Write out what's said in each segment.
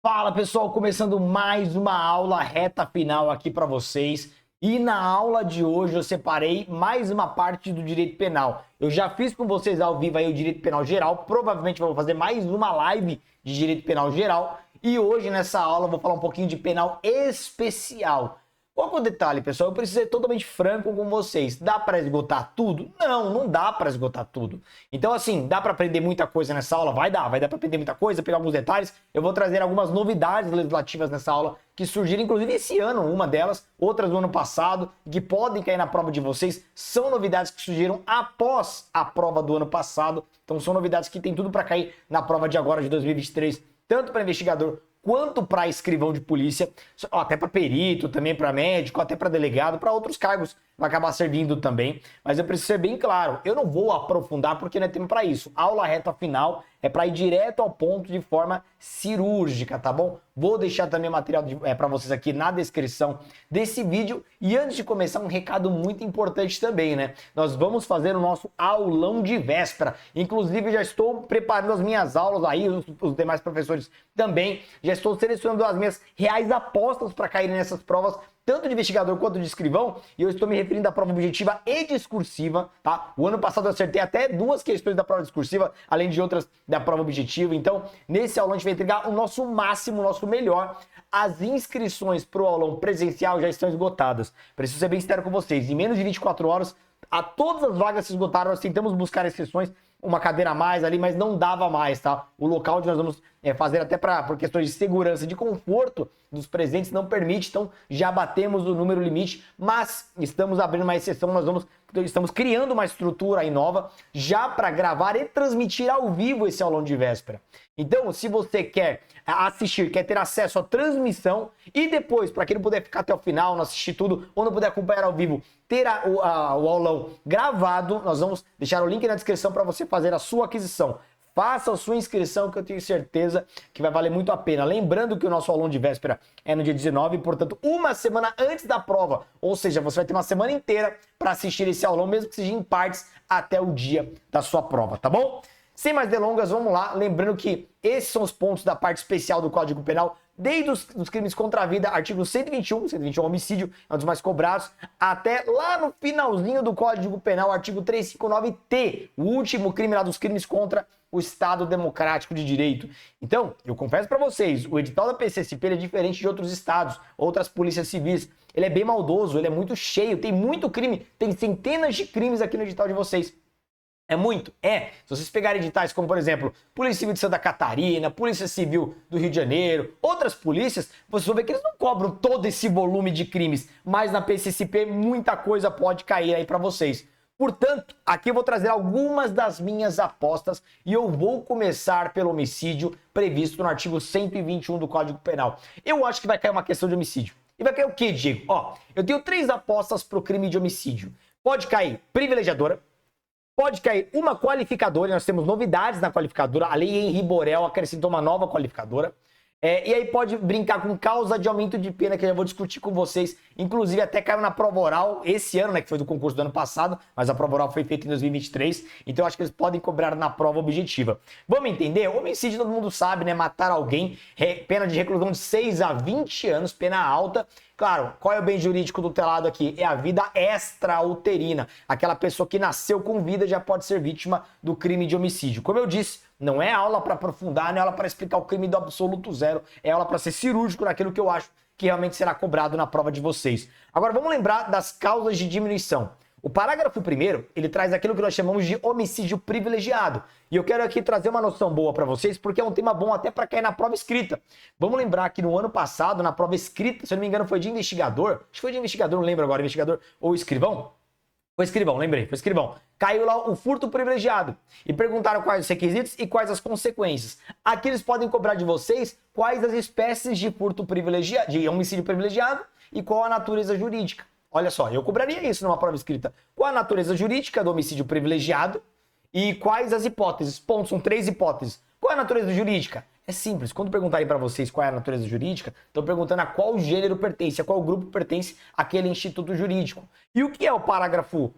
Fala pessoal, começando mais uma aula reta final aqui para vocês. E na aula de hoje eu separei mais uma parte do direito penal. Eu já fiz com vocês ao vivo aí o direito penal geral, provavelmente vou fazer mais uma live de direito penal geral. E hoje nessa aula eu vou falar um pouquinho de penal especial. Qual que é o detalhe, pessoal? Eu preciso ser totalmente franco com vocês. Dá para esgotar tudo? Não, não dá para esgotar tudo. Então, assim, dá para aprender muita coisa nessa aula? Vai dar para aprender muita coisa, pegar alguns detalhes. Eu vou trazer algumas novidades legislativas nessa aula que surgiram, inclusive esse ano, uma delas, outras do ano passado, que podem cair na prova de vocês. São novidades que surgiram após a prova do ano passado. Então, são novidades que tem tudo para cair na prova de agora, de 2023, tanto para investigador quanto para escrivão de polícia, até para perito, também para médico, até para delegado, para outros cargos vai acabar servindo também. Mas eu preciso ser bem claro, eu não vou aprofundar porque não é tempo para isso. A aula reta final é para ir direto ao ponto de forma cirúrgica, tá bom? Vou deixar também material para vocês aqui na descrição desse vídeo. E antes de começar, um recado muito importante também, né? Nós vamos fazer o nosso aulão de véspera. Inclusive, já estou preparando as minhas aulas aí, os demais professores também. Já estou selecionando as minhas reais apostas para caírem nessas provas, tanto de investigador quanto de escrivão, e eu estou me referindo à prova objetiva e discursiva, tá? O ano passado eu acertei até 2 questões da prova discursiva, além de outras da prova objetiva. Então, nesse aulão a gente vai entregar o nosso máximo, o nosso melhor. As inscrições para o aulão presencial já estão esgotadas. Preciso ser bem sincero com vocês, em menos de 24 horas, todas as vagas se esgotaram. Nós tentamos buscar inscrições, uma cadeira a mais ali, mas não dava mais, tá? O local onde nós vamos fazer até por questões de segurança, de conforto dos presentes não permite, então já batemos o número limite, mas estamos abrindo uma exceção, estamos criando uma estrutura aí nova já para gravar e transmitir ao vivo esse aulão de véspera. Então, se você quer assistir, quer ter acesso à transmissão e depois, para quem não puder ficar até o final, não assistir tudo, ou não puder acompanhar ao vivo, ter o aulão gravado, nós vamos deixar o link na descrição para você fazer a sua aquisição. Faça a sua inscrição que eu tenho certeza que vai valer muito a pena. Lembrando que o nosso aulão de véspera é no dia 19, portanto, uma semana antes da prova. Ou seja, você vai ter uma semana inteira para assistir esse aulão, mesmo que seja em partes, até o dia da sua prova, tá bom? Sem mais delongas, vamos lá. Lembrando que esses são os pontos da parte especial do Código Penal, desde os crimes contra a vida, artigo 121 homicídio, é um dos mais cobrados, até lá no finalzinho do Código Penal, artigo 359-T, o último crime lá dos crimes contra o Estado Democrático de Direito. Então, eu confesso para vocês, o edital da PCSP ele é diferente de outros estados, outras polícias civis. Ele é bem maldoso, ele é muito cheio, tem muito crime, tem centenas de crimes aqui no edital de vocês. É muito? É. Se vocês pegarem editais como, por exemplo, Polícia Civil de Santa Catarina, Polícia Civil do Rio de Janeiro, outras polícias, vocês vão ver que eles não cobram todo esse volume de crimes, mas na PCSP muita coisa pode cair aí para vocês. Portanto, aqui eu vou trazer algumas das minhas apostas e eu vou começar pelo homicídio previsto no artigo 121 do Código Penal. Eu acho que vai cair uma questão de homicídio. E vai cair o quê, Diego? Ó, eu tenho 3 apostas pro crime de homicídio. Pode cair privilegiadora, pode cair uma qualificadora, e nós temos novidades na qualificadora, a lei Henri Borel acrescentou uma nova qualificadora, e aí pode brincar com causa de aumento de pena, que eu já vou discutir com vocês, inclusive até caiu na prova oral esse ano, né, que foi do concurso do ano passado, mas a prova oral foi feita em 2023, então eu acho que eles podem cobrar na prova objetiva. Vamos entender? Homicídio todo mundo sabe, né, matar alguém, pena de reclusão de 6 a 20 anos, pena alta. Claro, qual é o bem jurídico tutelado aqui? É a vida extrauterina. Aquela pessoa que nasceu com vida já pode ser vítima do crime de homicídio. Como eu disse, não é aula para aprofundar, não é aula para explicar o crime do absoluto zero, é aula para ser cirúrgico naquilo que eu acho que realmente será cobrado na prova de vocês. Agora vamos lembrar das causas de diminuição. O parágrafo 1º, ele traz aquilo que nós chamamos de homicídio privilegiado. E eu quero aqui trazer uma noção boa para vocês, porque é um tema bom até para cair na prova escrita. Vamos lembrar que no ano passado, na prova escrita, se eu não me engano foi de investigador, acho que foi de investigador, não lembro agora, investigador ou escrivão? Foi escrivão, lembrei, foi escrivão. Caiu lá o furto privilegiado e perguntaram quais os requisitos e quais as consequências. Aqui eles podem cobrar de vocês quais as espécies de furto privilegiado, de homicídio privilegiado e qual a natureza jurídica. Olha só, eu cobraria isso numa prova escrita. Qual a natureza jurídica do homicídio privilegiado e quais as hipóteses? Pontos, são 3 hipóteses. Qual é a natureza jurídica? É simples, quando perguntarem para vocês qual é a natureza jurídica, estão perguntando a qual gênero pertence, a qual grupo pertence aquele instituto jurídico. E o que é o parágrafo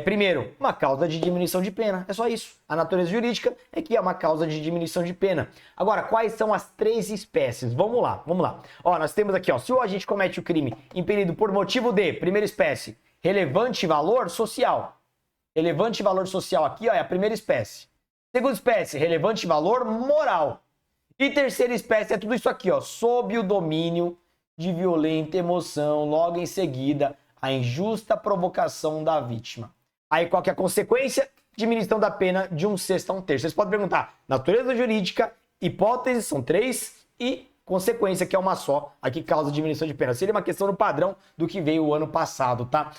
Primeiro, uma causa de diminuição de pena. É só isso. A natureza jurídica é que é uma causa de diminuição de pena. Agora, quais são as 3 espécies? Vamos lá, vamos lá. Ó, nós temos aqui, ó, se o agente comete o crime impelido por motivo de, primeira espécie, relevante valor social. Relevante valor social aqui, ó, é a primeira espécie. Segunda espécie, relevante valor moral. E terceira espécie é tudo isso aqui, ó, sob o domínio de violenta emoção, logo em seguida, a injusta provocação da vítima. Aí qual que é a consequência? Diminuição da pena de 1/6 a 1/3. Vocês podem perguntar, natureza jurídica, hipótese, são 3, e consequência, que é uma só, aqui causa diminuição de pena. Seria uma questão no padrão do que veio o ano passado, tá?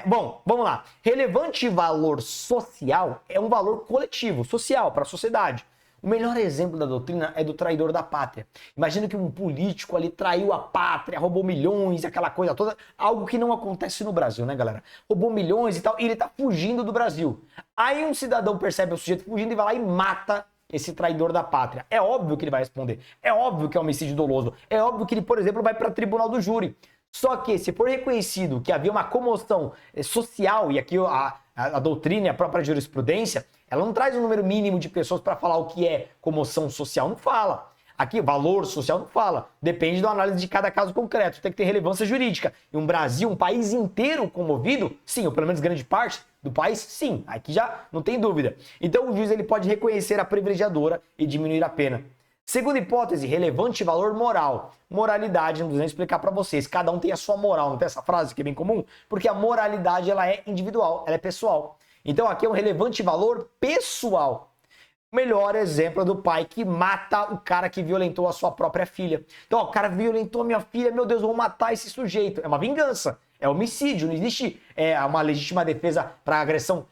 Bom, vamos lá. Relevante valor social é um valor coletivo, social, para a sociedade. O melhor exemplo da doutrina é do traidor da pátria. Imagina que um político ali traiu a pátria, roubou milhões, aquela coisa toda, algo que não acontece no Brasil, né, galera? Roubou milhões e tal, e ele tá fugindo do Brasil. Aí um cidadão percebe o sujeito fugindo e vai lá e mata esse traidor da pátria. É óbvio que ele vai responder. É óbvio que é homicídio doloso. É óbvio que ele, por exemplo, vai para tribunal do júri. Só que, se for reconhecido que havia uma comoção social, e aqui a doutrina e a própria jurisprudência, ela não traz um número mínimo de pessoas para falar o que é comoção social, não fala. Aqui, valor social não fala. Depende da análise de cada caso concreto. Tem que ter relevância jurídica. E um Brasil, um país inteiro comovido, sim, ou pelo menos grande parte do país, sim. Aqui já não tem dúvida. Então o juiz ele pode reconhecer a privilegiadora e diminuir a pena. Segunda hipótese, relevante valor moral. Moralidade, não preciso nem explicar para vocês. Cada um tem a sua moral, não tem essa frase que é bem comum? Porque a moralidade ela é individual, ela é pessoal. Então aqui é um relevante valor pessoal. O melhor exemplo é do pai que mata o cara que violentou a sua própria filha. Então, ó, o cara violentou a minha filha, meu Deus, eu vou matar esse sujeito. É uma vingança, é homicídio, não existe uma legítima defesa para agressão,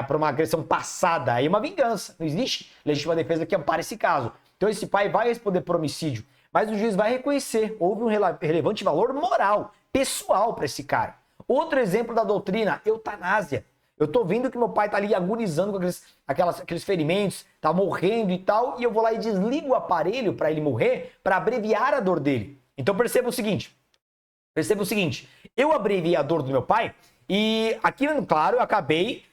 para uma agressão passada. Aí é uma vingança, não existe legítima defesa que ampare esse caso. Então esse pai vai responder por homicídio, mas o juiz vai reconhecer, houve um relevante valor moral, pessoal para esse cara. Outro exemplo da doutrina, eutanásia. Eu tô vendo que meu pai tá ali agonizando com aqueles ferimentos, tá morrendo e tal, e eu vou lá e desligo o aparelho para ele morrer, para abreviar a dor dele. Então perceba o seguinte, eu abreviei a dor do meu pai e aqui, claro, eu acabei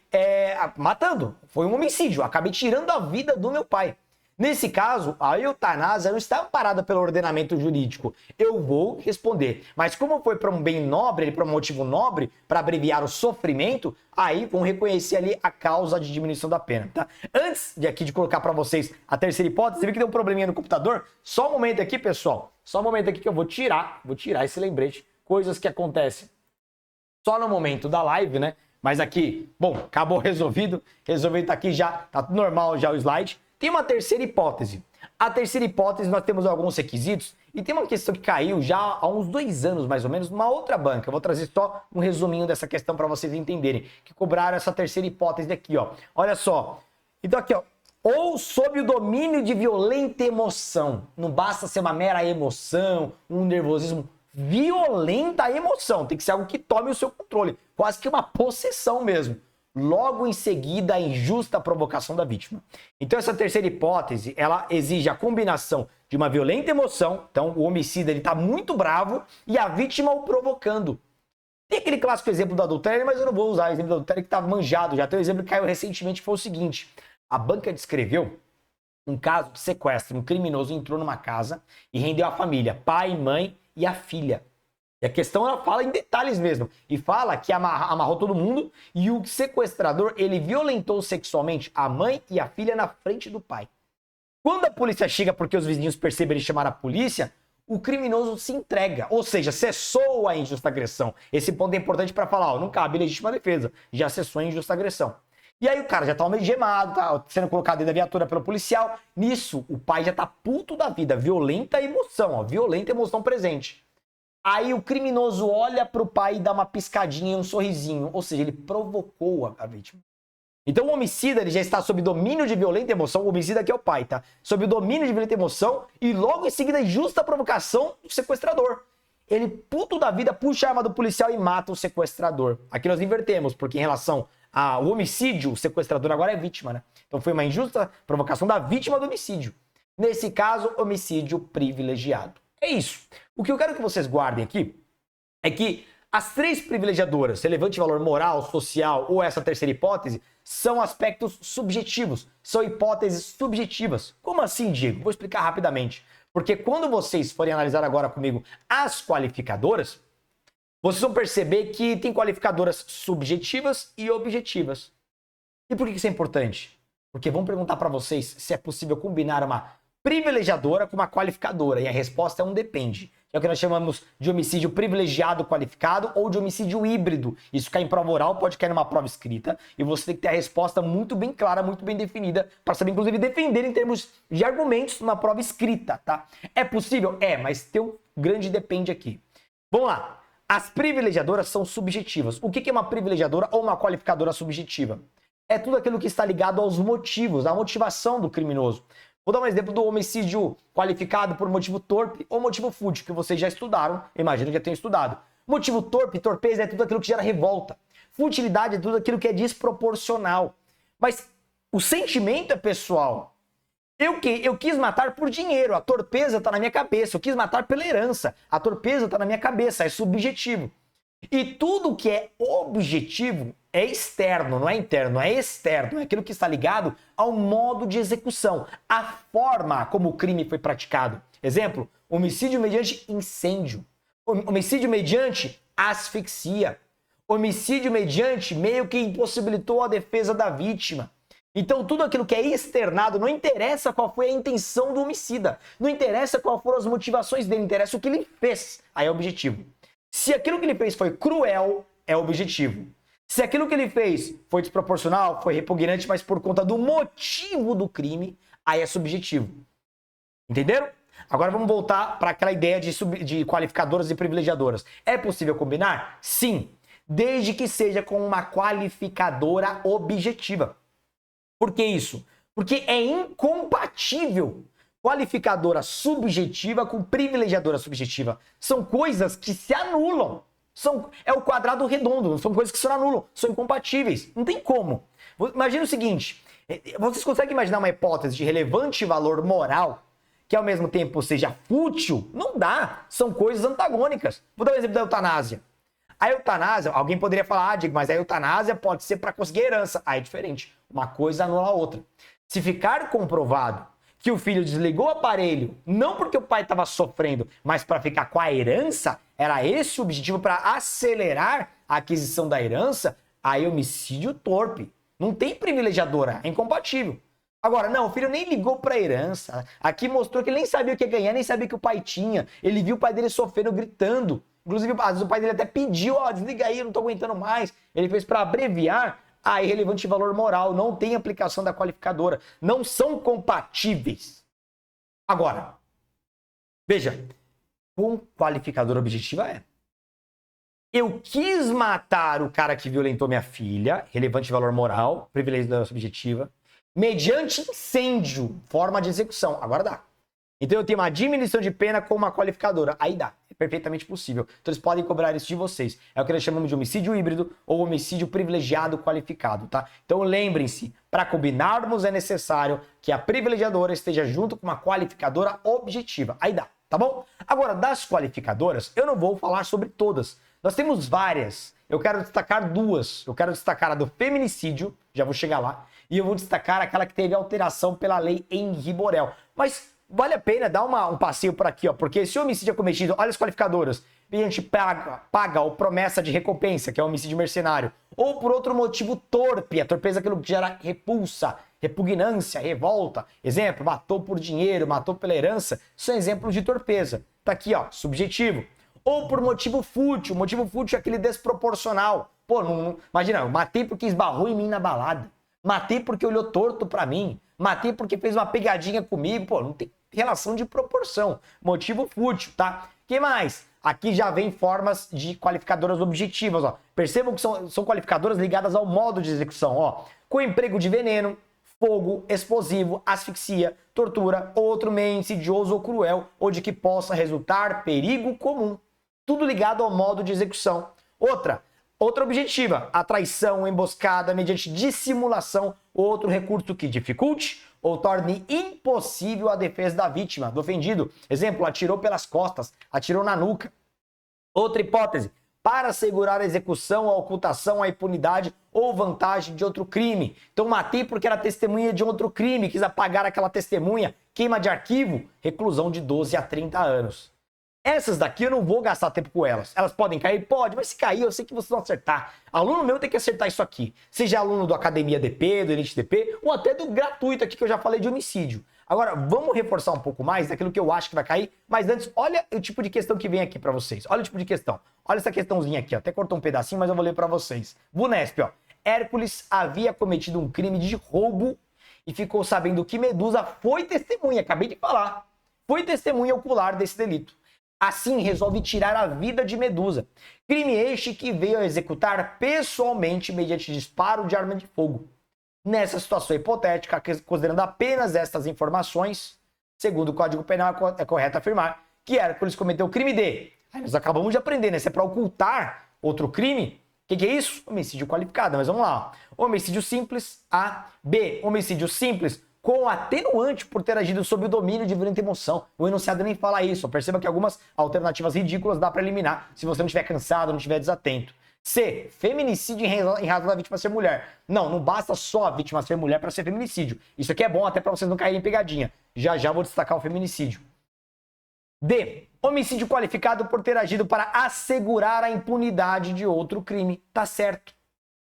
matando, foi um homicídio, acabei tirando a vida do meu pai. Nesse caso, a eutanásia não está amparada pelo ordenamento jurídico. Eu vou responder. Mas como foi para um bem nobre, para um motivo nobre, para abreviar o sofrimento, aí vão reconhecer ali a causa de diminuição da pena, tá? Antes de colocar para vocês a terceira hipótese, você viu que deu um probleminha no computador? Só um momento aqui, pessoal. Só um momento aqui que eu vou tirar esse lembrete. Coisas que acontecem só no momento da live, né? Mas aqui, bom, acabou resolvido tá aqui já, tá tudo normal já o slide. Tem uma terceira hipótese. A terceira hipótese, nós temos alguns requisitos e tem uma questão que caiu já há uns 2 anos, mais ou menos, numa outra banca. Eu vou trazer só um resuminho dessa questão para vocês entenderem, que cobraram essa terceira hipótese aqui, ó. Olha só. Então aqui, ó. Ou sob o domínio de violenta emoção. Não basta ser uma mera emoção, um nervosismo. Violenta emoção. Tem que ser algo que tome o seu controle. Quase que uma possessão mesmo. Logo em seguida, a injusta provocação da vítima. Então essa terceira hipótese, ela exige a combinação de uma violenta emoção, então o homicida ele está muito bravo e a vítima o provocando. Tem aquele clássico exemplo do adultério, mas eu não vou usar o exemplo do adultério que está manjado, já tem um exemplo que caiu recentemente, foi o seguinte, a banca descreveu um caso de sequestro, um criminoso entrou numa casa e rendeu a família, pai, mãe e a filha. E a questão ela fala em detalhes mesmo. E fala que amarrou todo mundo e o sequestrador ele violentou sexualmente a mãe e a filha na frente do pai. Quando a polícia chega porque os vizinhos perceberam e chamaram a polícia, o criminoso se entrega. Ou seja, cessou a injusta agressão. Esse ponto é importante para falar, ó, não cabe legítima defesa. Já cessou a injusta agressão. E aí o cara já tá algemado, tá sendo colocado dentro da viatura pelo policial. Nisso, o pai já tá puto da vida. Violenta emoção, ó. Violenta emoção presente. Aí o criminoso olha pro pai e dá uma piscadinha e um sorrisinho. Ou seja, ele provocou a vítima. Então o homicida ele já está sob domínio de violenta emoção. O homicida aqui é o pai, tá? Sob o domínio de violenta emoção e logo em seguida justa provocação do sequestrador. Ele, puto da vida, puxa a arma do policial e mata o sequestrador. Aqui nós invertemos, porque em relação ao homicídio, o sequestrador agora é vítima, né? Então foi uma injusta provocação da vítima do homicídio. Nesse caso, homicídio privilegiado. É isso. O que eu quero que vocês guardem aqui é que As três privilegiadoras, relevante valor moral, social ou essa terceira hipótese, são aspectos subjetivos, são hipóteses subjetivas. Como assim, Diego? Vou explicar rapidamente. Porque quando vocês forem analisar agora comigo as qualificadoras, vocês vão perceber que tem qualificadoras subjetivas e objetivas. E por que isso é importante? Porque vão perguntar para vocês se é possível combinar uma privilegiadora com uma qualificadora. E a resposta é um depende. É o que nós chamamos de homicídio privilegiado qualificado ou de homicídio híbrido. Isso cai em prova oral, pode cair numa prova escrita. E você tem que ter a resposta muito bem clara, muito bem definida, para saber, inclusive, defender em termos de argumentos numa prova escrita, tá? É possível? É, mas tem um grande depende aqui. Vamos lá. As privilegiadoras são subjetivas. O que é uma privilegiadora ou uma qualificadora subjetiva? É tudo aquilo que está ligado aos motivos, à motivação do criminoso. Vou dar um exemplo do homicídio qualificado por motivo torpe ou motivo fútil, que vocês já estudaram, imagino que já tenham estudado. Motivo torpe, torpeza é tudo aquilo que gera revolta. Futilidade é tudo aquilo que é desproporcional. Mas o sentimento é pessoal. Eu quis matar por dinheiro, a torpeza está na minha cabeça. Eu quis matar pela herança, a torpeza está na minha cabeça, é subjetivo. E tudo que é objetivo é externo, não é interno, é externo. É aquilo que está ligado ao modo de execução, a forma como o crime foi praticado. Exemplo, homicídio mediante incêndio, homicídio mediante asfixia, homicídio mediante meio que impossibilitou a defesa da vítima. Então tudo aquilo que é externado, não interessa qual foi a intenção do homicida, não interessa qual foram as motivações dele, interessa o que ele fez, aí é objetivo. Se aquilo que ele fez foi cruel, é objetivo. Se aquilo que ele fez foi desproporcional, foi repugnante, mas por conta do motivo do crime, aí é subjetivo. Entenderam? Agora vamos voltar para aquela ideia de qualificadoras e privilegiadoras. É possível combinar? Sim, desde que seja com uma qualificadora objetiva. Por que isso? Porque é incompatível qualificadora subjetiva com privilegiadora subjetiva. São coisas que se anulam. É o quadrado redondo, são coisas que se anulam, são incompatíveis. Não tem como. Imagina o seguinte, vocês conseguem imaginar uma hipótese de relevante valor moral que ao mesmo tempo seja fútil? Não dá, são coisas antagônicas. Vou dar um exemplo da eutanásia. A eutanásia, alguém poderia falar, Diego, mas a eutanásia pode ser para conseguir herança. Aí é diferente, uma coisa anula a outra. Se ficar comprovado que o filho desligou o aparelho, não porque o pai estava sofrendo, mas para ficar com a herança, era esse o objetivo para acelerar a aquisição da herança, aí homicídio torpe. Não tem privilegiadora, é incompatível. Agora, não, o filho nem ligou para a herança. Aqui mostrou que ele nem sabia o que ia ganhar, nem sabia que o pai tinha. Ele viu o pai dele sofrendo, gritando. Inclusive, às vezes o pai dele até pediu, desliga aí, eu não tô aguentando mais. Ele fez para abreviar a irrelevante valor moral, não tem aplicação da qualificadora, não são compatíveis. Agora, veja, com qualificadora objetiva é: eu quis matar o cara que violentou minha filha, relevante valor moral, privilégio subjetiva, mediante incêndio, forma de execução. Agora dá. Então eu tenho uma diminuição de pena com uma qualificadora. Aí dá. É perfeitamente possível. Então eles podem cobrar isso de vocês. É o que nós chamamos de homicídio híbrido ou homicídio privilegiado qualificado, tá? Então lembrem-se, para combinarmos é necessário que a privilegiadora esteja junto com uma qualificadora objetiva. Aí dá, tá bom? Agora, das qualificadoras, eu não vou falar sobre todas. Nós temos várias. Eu quero destacar duas. Eu quero destacar a do feminicídio, já vou chegar lá, e eu vou destacar aquela que teve alteração pela lei Henri Borel. Mas vale a pena dar um passeio por aqui, ó, porque se o homicídio é cometido, olha as qualificadoras, a gente paga ou promessa de recompensa, que é o homicídio mercenário, ou por outro motivo torpe, a torpeza é aquilo que gera repulsa, repugnância, revolta. Exemplo, matou por dinheiro, matou pela herança, são exemplos de torpeza. Tá aqui, ó, subjetivo. Ou por motivo fútil é aquele desproporcional. Pô, imagina, eu matei porque esbarrou em mim na balada, matei porque olhou torto pra mim, matei porque fez uma pegadinha comigo, pô, não tem relação de proporção. Motivo fútil, tá? Que mais? Aqui já vem formas de qualificadoras objetivas, ó. Percebam que são qualificadoras ligadas ao modo de execução, ó. Com emprego de veneno, fogo, explosivo, asfixia, tortura ou outro meio insidioso ou cruel, ou de que possa resultar perigo comum. Tudo ligado ao modo de execução. Outra objetiva, a traição, emboscada mediante dissimulação, outro recurso que dificulte ou torne impossível a defesa da vítima, do ofendido. Exemplo, atirou pelas costas, atirou na nuca. Outra hipótese, para assegurar a execução, a ocultação, a impunidade ou vantagem de outro crime. Então matei porque era testemunha de outro crime, quis apagar aquela testemunha, queima de arquivo, reclusão de 12 a 30 anos. Essas daqui eu não vou gastar tempo com elas. Elas podem cair? Pode, mas se cair eu sei que vocês vão acertar. Aluno meu tem que acertar isso aqui. Seja aluno do Academia DP, do Elite DP, ou até do gratuito aqui que eu já falei de homicídio. Agora, vamos reforçar um pouco mais daquilo que eu acho que vai cair. Mas antes, olha o tipo de questão que vem aqui pra vocês. Olha o tipo de questão. Olha essa questãozinha aqui, ó. Até cortou um pedacinho, mas eu vou ler pra vocês. VUNESP, ó. Hércules havia cometido um crime de roubo e ficou sabendo que Medusa foi testemunha. Acabei de falar. Foi testemunha ocular desse delito. Assim, resolve tirar a vida de Medusa. Crime este que veio a executar pessoalmente mediante disparo de arma de fogo. Nessa situação hipotética, considerando apenas estas informações, segundo o Código Penal, é correto afirmar que Hércules cometeu o crime de... Aí nós acabamos de aprender, né? Se é para ocultar outro crime, o que é isso? Homicídio qualificado. Mas vamos lá. Ó. Homicídio simples, A. B. Homicídio simples com atenuante por ter agido sob o domínio de violenta emoção. O enunciado nem fala isso. Perceba que algumas alternativas ridículas dá para eliminar se você não estiver cansado, não estiver desatento. C. Feminicídio em razão da vítima ser mulher. Não basta só a vítima ser mulher para ser feminicídio. Isso aqui é bom até para vocês não caírem em pegadinha. Já vou destacar o feminicídio. D. Homicídio qualificado por ter agido para assegurar a impunidade de outro crime. Tá certo.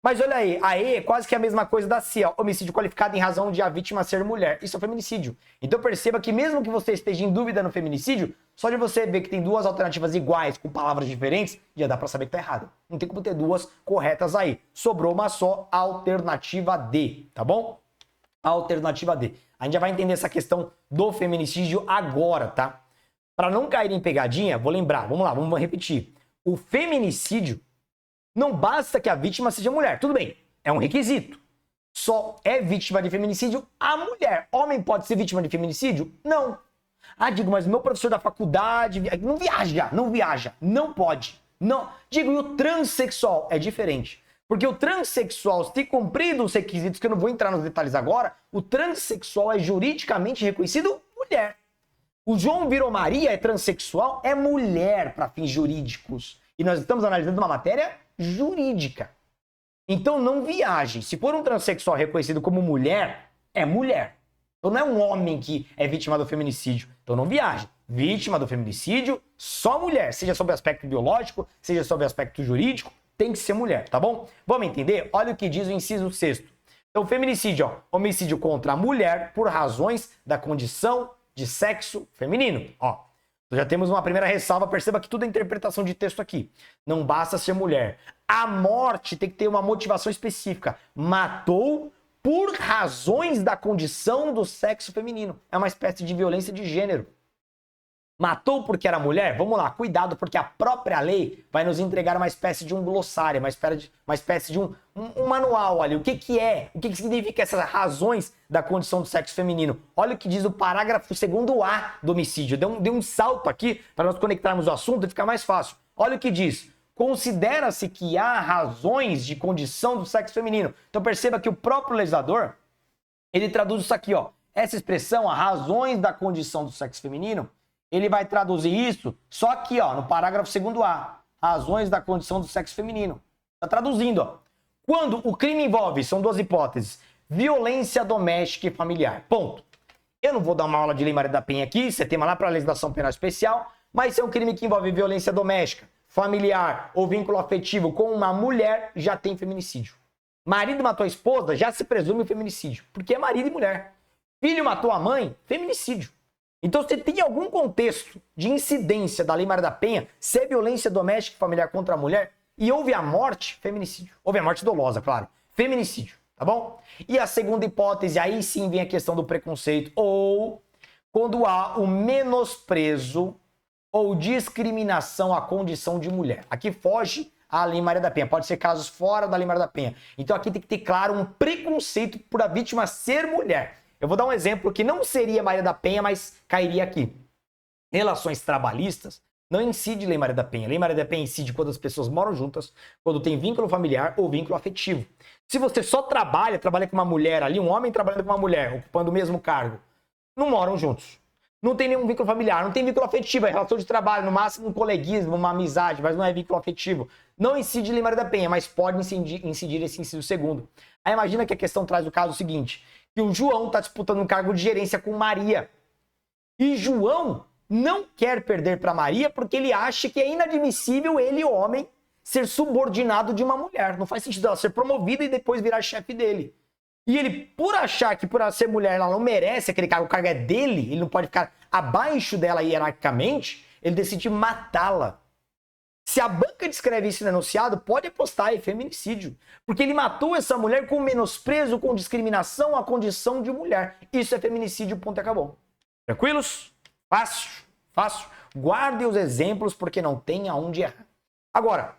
Mas olha aí, a E é quase que a mesma coisa da C, ó. Homicídio qualificado em razão de a vítima ser mulher. Isso é feminicídio. Então perceba que mesmo que você esteja em dúvida no feminicídio, só de você ver que tem duas alternativas iguais, com palavras diferentes, já dá pra saber que tá errado. Não tem como ter duas corretas aí. Sobrou uma só, alternativa D, tá bom? Alternativa D. A gente já vai entender essa questão do feminicídio agora, tá? Pra não cair em pegadinha, vou lembrar, vamos lá, vamos repetir. O feminicídio não basta que a vítima seja mulher. Tudo bem, é um requisito. Só é vítima de feminicídio a mulher. Homem pode ser vítima de feminicídio? Não. Ah, digo, mas meu professor da faculdade... Não viaja. Não pode. Não. Digo, e o transexual? É diferente. Porque o transexual, se cumprido os requisitos, que eu não vou entrar nos detalhes agora, o transexual é juridicamente reconhecido mulher. O João virou Maria, é transexual, é mulher para fins jurídicos. E nós estamos analisando uma matéria jurídica. Então não viaje. Se for um transexual reconhecido como mulher, é mulher. Então não é um homem que é vítima do feminicídio. Então não viaje. Vítima do feminicídio, só mulher. Seja sob aspecto biológico, seja sob aspecto jurídico, tem que ser mulher, tá bom? Vamos entender? Olha o que diz o inciso 6º. Então feminicídio, ó, homicídio contra a mulher por razões da condição de sexo feminino. Ó. Já temos uma primeira ressalva, perceba que tudo é interpretação de texto aqui. Não basta ser mulher. A morte tem que ter uma motivação específica. Matou por razões da condição do sexo feminino. É uma espécie de violência de gênero. Matou porque era mulher? Vamos lá, cuidado, porque a própria lei vai nos entregar uma espécie de um glossário, uma espécie de um manual ali. O que significa essas razões da condição do sexo feminino? Olha o que diz o parágrafo 2º-A do homicídio. Deu um salto aqui para nós conectarmos o assunto e ficar mais fácil. Olha o que diz. Considera-se que há razões de condição do sexo feminino. Então perceba que o próprio legislador, ele traduz isso aqui, ó. Essa expressão, a razões da condição do sexo feminino, ele vai traduzir isso só aqui, ó, no parágrafo 2º-A. Razões da condição do sexo feminino. Tá traduzindo, ó. Quando o crime envolve, são duas hipóteses, violência doméstica e familiar. Ponto. Eu não vou dar uma aula de Lei Maria da Penha aqui, você tem lá para a legislação penal especial, mas se é um crime que envolve violência doméstica, familiar ou vínculo afetivo com uma mulher, já tem feminicídio. Marido matou a esposa, já se presume o feminicídio, porque é marido e mulher. Filho matou a mãe, feminicídio. Então, se tem algum contexto de incidência da Lei Maria da Penha, se é violência doméstica e familiar contra a mulher, e houve a morte, feminicídio. Houve a morte dolosa, claro. Feminicídio, tá bom? E a segunda hipótese, aí sim vem a questão do preconceito, ou quando há o menosprezo ou discriminação à condição de mulher. Aqui foge a Lei Maria da Penha. Pode ser casos fora da Lei Maria da Penha. Então aqui tem que ter claro um preconceito por a vítima ser mulher. Eu vou dar um exemplo que não seria Maria da Penha, mas cairia aqui. Relações trabalhistas não incide Lei Maria da Penha. Lei Maria da Penha incide quando as pessoas moram juntas, quando tem vínculo familiar ou vínculo afetivo. Se você só trabalha com uma mulher ali, um homem trabalhando com uma mulher, ocupando o mesmo cargo, não moram juntos. Não tem nenhum vínculo familiar, não tem vínculo afetivo, é relação de trabalho, no máximo um coleguismo, uma amizade, mas não é vínculo afetivo. Não incide Lei Maria da Penha, mas pode incidir esse inciso segundo. Aí imagina que a questão traz o caso seguinte, que o João está disputando um cargo de gerência com Maria. E João não quer perder para Maria porque ele acha que é inadmissível ele, homem, ser subordinado de uma mulher. Não faz sentido ela ser promovida e depois virar chefe dele. E ele, por achar que por ela ser mulher ela não merece aquele cargo, o cargo é dele, ele não pode ficar abaixo dela hierarquicamente, ele decide matá-la. Se a banca descreve isso no enunciado, pode apostar, é feminicídio. Porque ele matou essa mulher com menosprezo, com discriminação à condição de mulher. Isso é feminicídio, ponto e acabou. Tranquilos? Fácil, fácil. Guardem os exemplos porque não tem aonde errar. Agora,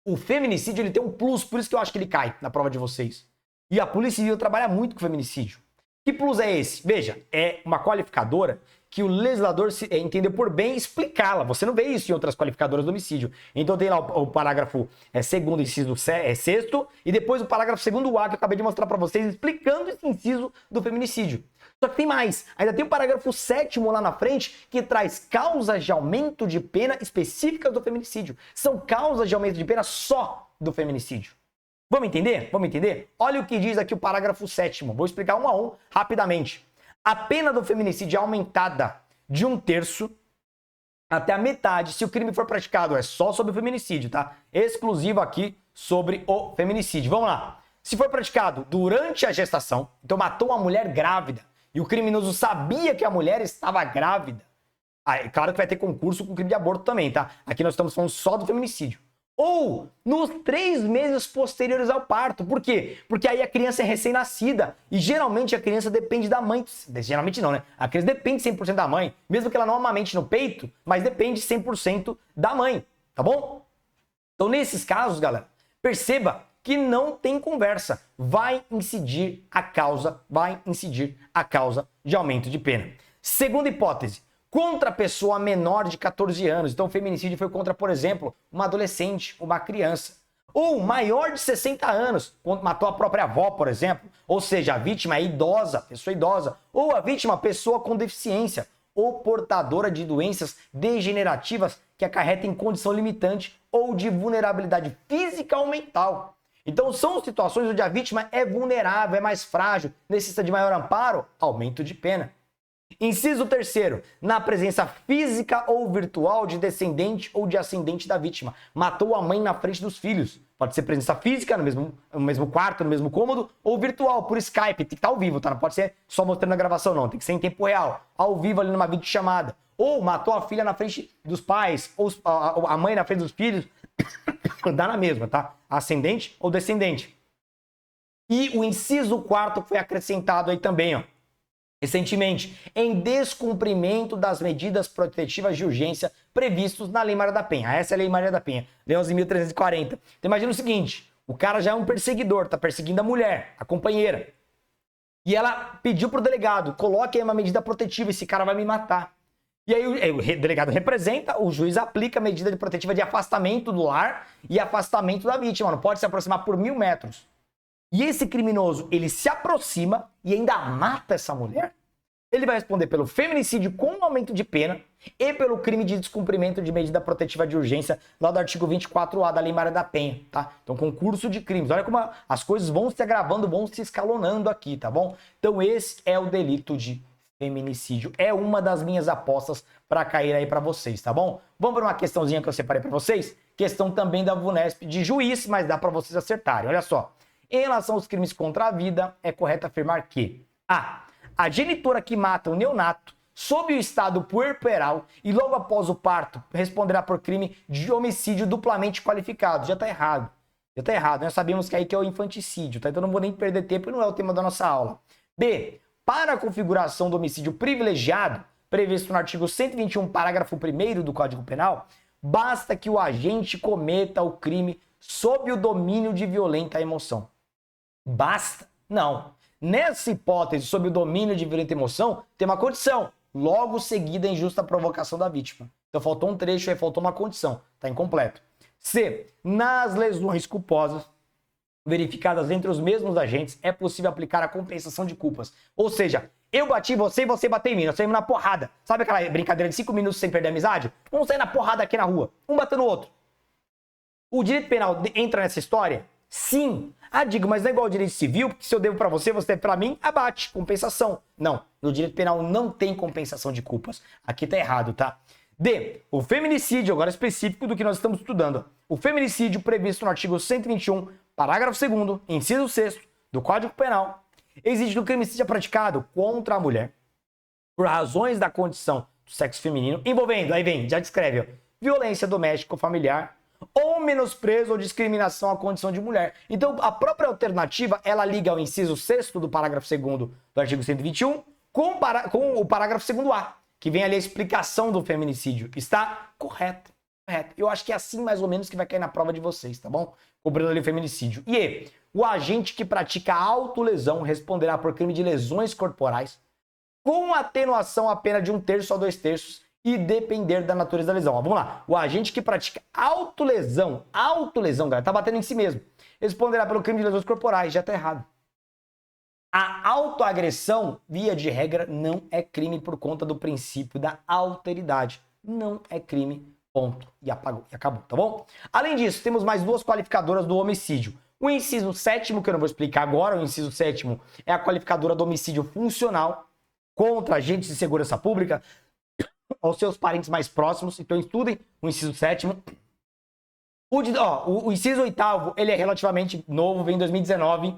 o feminicídio ele tem um plus, por isso que eu acho que ele cai na prova de vocês. E a Polícia Civil trabalha muito com feminicídio. Que plus é esse? Veja, é uma qualificadora que o legislador entendeu por bem explicá-la. Você não vê isso em outras qualificadoras do homicídio. Então tem lá o parágrafo 2º, inciso 6º, e depois o parágrafo 2º A, que eu acabei de mostrar para vocês, explicando esse inciso do feminicídio. Só que tem mais. Ainda tem o parágrafo 7º lá na frente, que traz causas de aumento de pena específicas do feminicídio. São causas de aumento de pena só do feminicídio. Vamos entender? Vamos entender? Olha o que diz aqui o parágrafo 7º. Vou explicar um a um rapidamente. A pena do feminicídio é aumentada de 1/3 até a metade se o crime for praticado. É só sobre o feminicídio, tá? Exclusivo aqui sobre o feminicídio. Vamos lá. Se for praticado durante a gestação, então matou uma mulher grávida e o criminoso sabia que a mulher estava grávida. É claro que vai ter concurso com crime de aborto também, tá? Aqui nós estamos falando só do feminicídio. Ou nos 3 meses posteriores ao parto. Por quê? Porque aí a criança é recém-nascida e geralmente a criança depende da mãe. Geralmente não, né? A criança depende 100% da mãe, mesmo que ela não amamente no peito, mas depende 100% da mãe, tá bom? Então nesses casos, galera, perceba que não tem conversa. Vai incidir a causa de aumento de pena. Segunda hipótese. Contra a pessoa menor de 14 anos. Então, o feminicídio foi contra, por exemplo, uma adolescente, uma criança. Ou maior de 60 anos, quando matou a própria avó, por exemplo. Ou seja, a vítima é idosa, pessoa idosa. Ou a vítima, pessoa com deficiência. Ou portadora de doenças degenerativas que acarretem condição limitante ou de vulnerabilidade física ou mental. Então, são situações onde a vítima é vulnerável, é mais frágil, necessita de maior amparo, aumento de pena. Inciso 3º, na presença física ou virtual de descendente ou de ascendente da vítima. Matou a mãe na frente dos filhos. Pode ser presença física, no mesmo quarto, no mesmo cômodo, ou virtual, por Skype. Tem que estar ao vivo, tá? Não pode ser só mostrando a gravação, não. Tem que ser em tempo real, ao vivo ali numa videochamada. Ou matou a filha na frente dos pais, ou a mãe na frente dos filhos. Dá na mesma, tá? Ascendente ou descendente. E o inciso 4º foi acrescentado aí também, ó. Recentemente, em descumprimento das medidas protetivas de urgência previstos na Lei Maria da Penha. Essa é a Lei Maria da Penha, Lei 11.340. Então imagina o seguinte, o cara já é um perseguidor, tá perseguindo a mulher, a companheira. E ela pediu pro delegado, coloque aí uma medida protetiva, esse cara vai me matar. E aí o delegado representa, o juiz aplica a medida de protetiva de afastamento do lar e afastamento da vítima, não pode se aproximar por 1.000 metros. E esse criminoso, ele se aproxima e ainda mata essa mulher, ele vai responder pelo feminicídio com aumento de pena e pelo crime de descumprimento de medida protetiva de urgência, lá do artigo 24A da Lei Maria da Penha, tá? Então, concurso de crimes. Olha como as coisas vão se agravando, vão se escalonando aqui, tá bom? Então, esse é o delito de feminicídio. É uma das minhas apostas para cair aí para vocês, tá bom? Vamos para uma questãozinha que eu separei para vocês. Questão também da VUNESP de juiz, mas dá para vocês acertarem. Olha só. Em relação aos crimes contra a vida, é correto afirmar que a genitora que mata o neonato sob o estado puerperal e logo após o parto responderá por crime de homicídio duplamente qualificado. Já tá errado. Nós sabemos que aí que é o infanticídio, tá? Então não vou nem perder tempo, não é o tema da nossa aula. B. Para a configuração do homicídio privilegiado, previsto no artigo 121, parágrafo 1º do Código Penal, basta que o agente cometa o crime sob o domínio de violenta emoção. Basta? Não. Nessa hipótese, sob o domínio de violenta emoção, tem uma condição. Logo seguida a injusta provocação da vítima. Então faltou um trecho aí, faltou uma condição. Está incompleto. C. Nas lesões culposas verificadas entre os mesmos agentes, é possível aplicar a compensação de culpas. Ou seja, eu bati você e você bateu em mim. Nós saímos na porrada. Sabe aquela brincadeira de 5 minutos sem perder a amizade? Vamos sair na porrada aqui na rua. Um batendo o outro. O direito penal entra nessa história? Sim. Ah, digo, mas não é igual ao direito civil, porque se eu devo pra você, você deve pra mim, abate, compensação. Não, no direito penal não tem compensação de culpas. Aqui tá errado, tá? D, o feminicídio, agora específico do que nós estamos estudando. O feminicídio previsto no artigo 121, parágrafo 2º, inciso 6º do Código Penal, exige que o crime seja praticado contra a mulher por razões da condição do sexo feminino, envolvendo, aí vem, já descreve, ó, violência doméstica ou familiar, ou menosprezo ou discriminação à condição de mulher. Então, a própria alternativa, ela liga ao inciso 6º do parágrafo 2º do artigo 121 com o parágrafo 2º-A, que vem ali a explicação do feminicídio. Está correto, correto. Eu acho que é assim mais ou menos que vai cair na prova de vocês, tá bom? Cobrando ali o feminicídio. E o agente que pratica autolesão responderá por crime de lesões corporais com atenuação à pena de 1/3 a 2/3 e depender da natureza da lesão. Ó, vamos lá. O agente que pratica autolesão, galera, tá batendo em si mesmo, responderá pelo crime de lesões corporais. Já tá errado. A autoagressão, via de regra, não é crime por conta do princípio da alteridade. Não é crime, ponto. E apagou, e acabou, tá bom? Além disso, temos mais duas qualificadoras do homicídio. O inciso 7º, que eu não vou explicar agora, o inciso 7º é a qualificadora do homicídio funcional contra agentes de segurança pública, aos seus parentes mais próximos. Então estudem o inciso 7º. O inciso 8º, ele é relativamente novo, vem em 2019.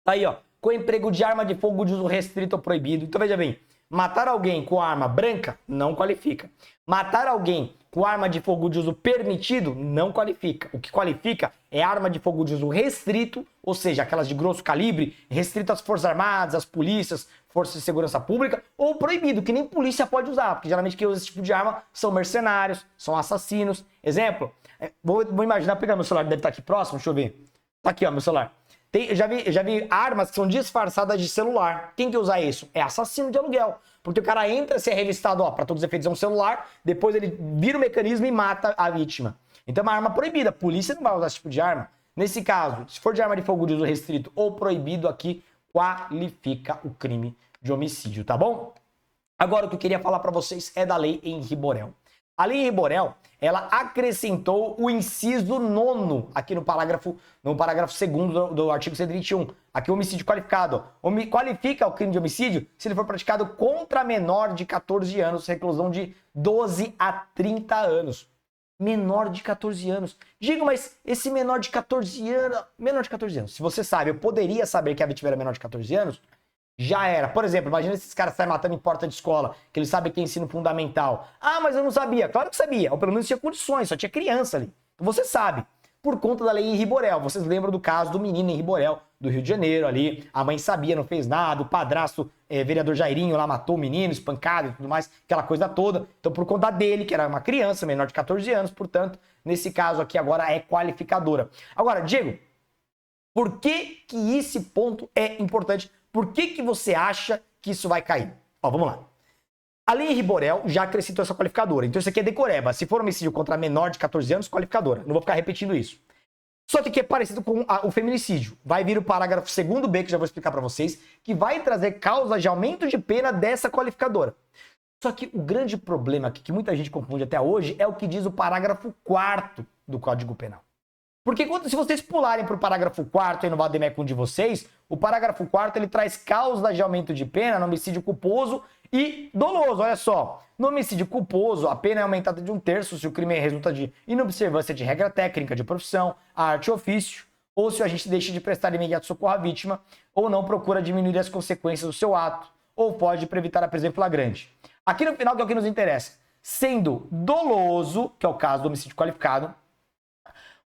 Tá aí, ó, com emprego de arma de fogo de uso restrito ou proibido. Então veja bem, matar alguém com arma branca não qualifica. Matar alguém com arma de fogo de uso permitido não qualifica. O que qualifica é arma de fogo de uso restrito, ou seja, aquelas de grosso calibre, restrito às Forças Armadas, às polícias, forças de segurança pública, ou proibido, que nem polícia pode usar, porque geralmente quem usa esse tipo de arma são mercenários, são assassinos. Exemplo, vou imaginar, pegar meu celular, deve estar aqui próximo, deixa eu ver. Tá aqui, ó, meu celular. Eu já vi armas que são disfarçadas de celular. Quem que usa isso? É assassino de aluguel. Porque o cara entra, se é revistado, ó, para todos os efeitos é um celular, depois ele vira o mecanismo e mata a vítima. Então é uma arma proibida. A polícia não vai usar esse tipo de arma. Nesse caso, se for de arma de fogo de uso restrito ou proibido, aqui qualifica o crime de homicídio, tá bom? Agora o que eu queria falar para vocês é da lei Henri Borel. A lei Henri Borel, ela acrescentou o inciso 9º aqui no parágrafo 2º do artigo 121. Aqui o homicídio qualificado. Qualifica o crime de homicídio se ele for praticado contra menor de 14 anos, reclusão de 12 a 30 anos. Menor de 14 anos. Digo, mas esse menor de 14 anos, se você sabe, eu poderia saber que a vítima era menor de 14 anos, já era. Por exemplo, imagina esses caras saem matando em porta de escola, que eles sabem que é ensino fundamental. Ah, mas eu não sabia. Claro que sabia. Ou pelo menos tinha condições, só tinha criança ali. Então você sabe. Por conta da lei Henri Borel. Vocês lembram do caso do menino Henri Borel, do Rio de Janeiro ali. A mãe sabia, não fez nada. O padrasto, vereador Jairinho, lá matou o menino, espancado e tudo mais. Aquela coisa toda. Então por conta dele, que era uma criança, menor de 14 anos, portanto, nesse caso aqui agora é qualificadora. Agora, Diego, por que esse ponto é importante? Por que você acha que isso vai cair? Ó, vamos lá. A lei Henri Borel já acrescentou essa qualificadora. Então isso aqui é decoreba. Se for homicídio contra menor de 14 anos, qualificadora. Não vou ficar repetindo isso. Só que aqui é parecido com o feminicídio. Vai vir o parágrafo 2º-B, que já vou explicar para vocês, que vai trazer causa de aumento de pena dessa qualificadora. Só que o grande problema aqui, que muita gente confunde até hoje, é o que diz o parágrafo 4º do Código Penal. Porque se vocês pularem para o parágrafo 4º e no vademecum de vocês, o parágrafo 4º ele traz causa de aumento de pena no homicídio culposo e doloso. Olha só, no homicídio culposo, a pena é aumentada de 1/3 se o crime resulta de inobservância de regra técnica de profissão, arte ou ofício, ou se o agente deixa de prestar imediato socorro à vítima, ou não procura diminuir as consequências do seu ato, ou pode para evitar a prisão em flagrante. Aqui no final, que é o que nos interessa, sendo doloso, que é o caso do homicídio qualificado,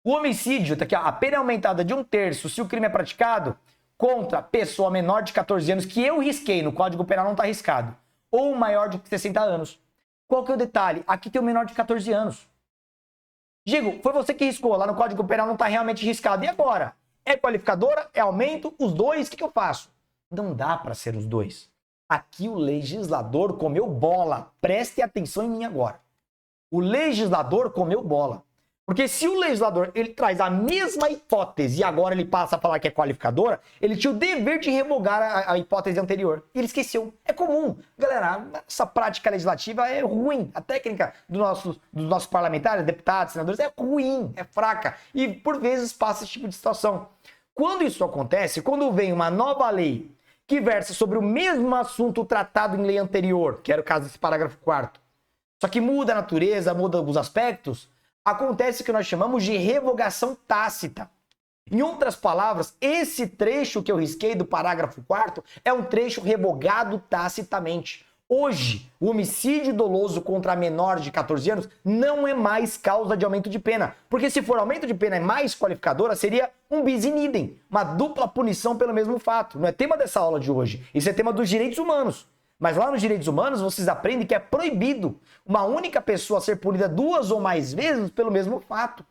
o homicídio, tá aqui, ó, a pena é aumentada de 1/3 se o crime é praticado contra pessoa menor de 14 anos, que eu risquei, no Código Penal não está riscado, ou maior de 60 anos. Qual que é o detalhe? Aqui tem o menor de 14 anos. Digo, foi você que riscou, lá no Código Penal não está realmente riscado. E agora? É qualificadora? É aumento? Os dois? O que eu faço? Não dá para ser os dois. Aqui o legislador comeu bola. Preste atenção em mim agora. O legislador comeu bola. Porque se o legislador ele traz a mesma hipótese e agora ele passa a falar que é qualificadora, ele tinha o dever de revogar a hipótese anterior. E ele esqueceu. É comum. Galera, essa prática legislativa é ruim. A técnica dos nossos parlamentares, deputados, senadores, é ruim, é fraca. E por vezes passa esse tipo de situação. Quando isso acontece, quando vem uma nova lei que versa sobre o mesmo assunto tratado em lei anterior, que era o caso desse parágrafo 4º, só que muda a natureza, muda alguns aspectos, acontece o que nós chamamos de revogação tácita. Em outras palavras, esse trecho que eu risquei do parágrafo 4º é um trecho revogado tacitamente. Hoje, o homicídio doloso contra menor de 14 anos não é mais causa de aumento de pena. Porque se for aumento de pena mais qualificadora, seria um bis in idem, uma dupla punição pelo mesmo fato. Não é tema dessa aula de hoje. Isso é tema dos direitos humanos. Mas lá nos direitos humanos, vocês aprendem que é proibido uma única pessoa ser punida 2 ou mais vezes pelo mesmo fato.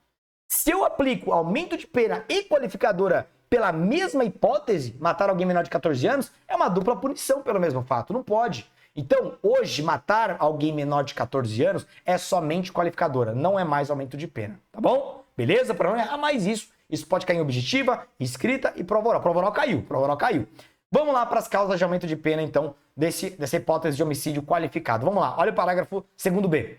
Se eu aplico aumento de pena e qualificadora pela mesma hipótese, matar alguém menor de 14 anos, é uma dupla punição pelo mesmo fato. Não pode. Então, hoje, matar alguém menor de 14 anos é somente qualificadora, não é mais aumento de pena. Tá bom? Beleza? Para não errar mais isso. Isso pode cair em objetiva, escrita e prova oral. Prova oral caiu. Prova oral caiu. Vamos lá para as causas de aumento de pena, então, dessa hipótese de homicídio qualificado. Vamos lá, olha o parágrafo 2º-B.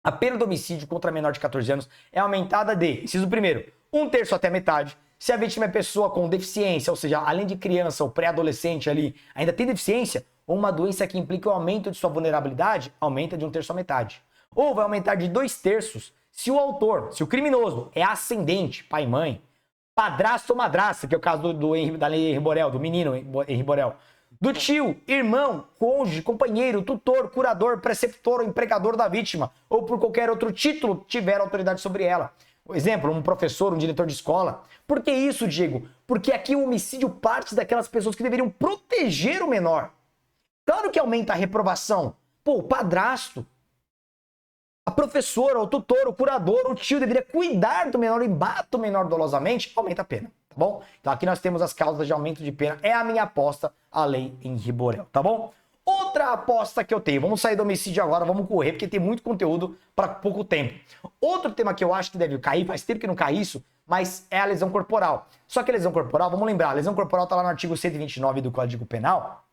A pena do homicídio contra menor de 14 anos é aumentada de, inciso 1º, 1/3 até metade, se a vítima é pessoa com deficiência, ou seja, além de criança ou pré-adolescente ali, ainda tem deficiência, ou uma doença que implica o aumento de sua vulnerabilidade, aumenta de 1/3 à metade. Ou vai aumentar de 2/3 se o autor, se o criminoso é ascendente, pai e mãe, padrasto ou madrasta, que é o caso da lei Henri Borel, do menino Henri Borel, do tio, irmão, cônjuge, companheiro, tutor, curador, preceptor ou empregador da vítima, ou por qualquer outro título tiver autoridade sobre ela. Por exemplo, um professor, um diretor de escola. Por que isso, Diego? Porque aqui o homicídio parte daquelas pessoas que deveriam proteger o menor. Claro que aumenta a reprovação. Pô, o padrasto, a professora, o tutor, o curador, o tio deveria cuidar do menor e mata o menor dolosamente, aumenta a pena, tá bom? Então aqui nós temos as causas de aumento de pena, é a minha aposta, a lei Henri Borel, tá bom? Outra aposta que eu tenho, vamos sair do homicídio agora, vamos correr, porque tem muito conteúdo para pouco tempo. Outro tema que eu acho que deve cair, faz tempo que não cai isso, mas é a lesão corporal. Só que a lesão corporal, vamos lembrar, a lesão corporal tá lá no artigo 129 do Código Penal,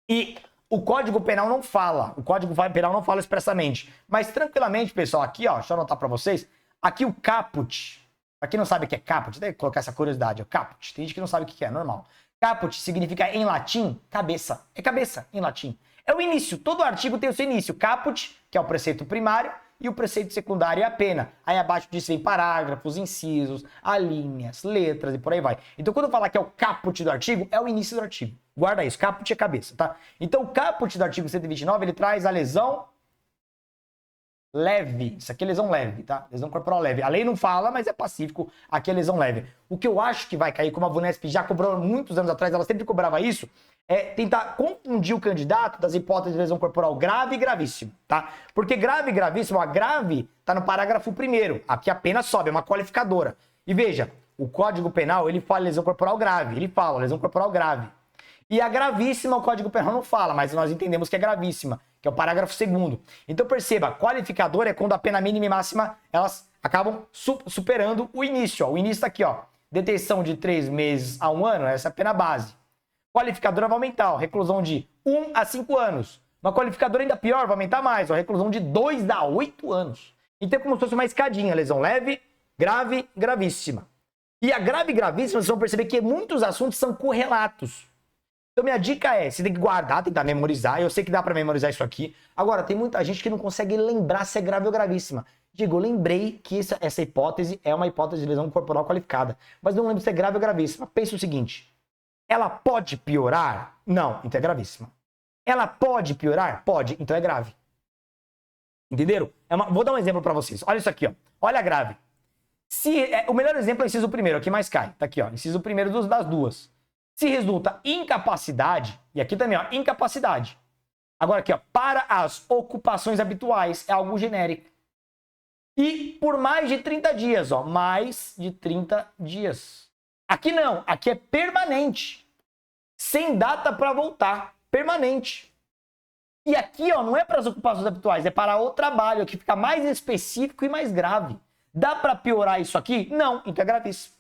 e o Código Penal não fala, o Código Penal não fala expressamente, mas tranquilamente, pessoal, aqui, ó, deixa eu anotar pra vocês, aqui o caput, pra quem não sabe o que é caput, deve colocar essa curiosidade, ó, caput, tem gente que não sabe o que é, normal. Caput significa em latim, cabeça, é cabeça em latim. É o início, todo artigo tem o seu início, caput, que é o preceito primário, e o preceito secundário é a pena. Aí abaixo disso vem parágrafos, incisos, alíneas, letras e por aí vai. Então quando eu falar que é o caput do artigo, é o início do artigo. Guarda isso, caput é cabeça, tá? Então o caput do artigo 129, ele traz a lesão leve. Isso aqui é lesão leve, tá? Lesão corporal leve. A lei não fala, mas é pacífico. Aqui é lesão leve. O que eu acho que vai cair, como a Vunesp já cobrou muitos anos atrás, ela sempre cobrava isso, é tentar confundir o candidato das hipóteses de lesão corporal grave e gravíssimo, tá? Porque grave e gravíssimo, a grave tá no parágrafo 1º. Aqui a pena sobe, é uma qualificadora. E veja, o Código Penal, ele fala lesão corporal grave. Ele fala lesão corporal grave. E a gravíssima, o Código Penal não fala, mas nós entendemos que é gravíssima, que é o parágrafo 2º. Então perceba, qualificador é quando a pena mínima e máxima, elas acabam superando o início. Ó. O início tá aqui, ó. Detenção de 3 meses a 1 ano, essa é a pena base. Qualificadora vai aumentar, ó, reclusão de 1 a 5 anos. Uma qualificadora ainda pior, vai aumentar mais, ó, reclusão de 2 a 8 anos. Então é como se fosse uma escadinha, lesão leve, grave, gravíssima. E a grave e gravíssima, vocês vão perceber que muitos assuntos são correlatos. Então minha dica é, você tem que guardar, tentar memorizar, eu sei que dá pra memorizar isso aqui. Agora, tem muita gente que não consegue lembrar se é grave ou gravíssima. Digo, eu lembrei que essa hipótese é uma hipótese de lesão corporal qualificada, mas não lembro se é grave ou gravíssima. Pensa o seguinte, ela pode piorar? Não, então é gravíssima. Ela pode piorar? Pode, então é grave. Entenderam? Vou dar um exemplo pra vocês. Olha isso aqui, ó. Olha a grave. O melhor exemplo é o inciso 1º, aqui mais cai. Tá aqui, ó. Inciso 1º das duas. Se resulta incapacidade, e aqui também, ó, incapacidade. Agora aqui, ó, para as ocupações habituais, é algo genérico. E por mais de 30 dias, ó, mais de 30 dias. Aqui não, aqui é permanente. Sem data para voltar, permanente. E aqui, ó, não é para as ocupações habituais, é para o trabalho, que fica mais específico e mais grave. Dá para piorar isso aqui? Não, então é gravíssimo.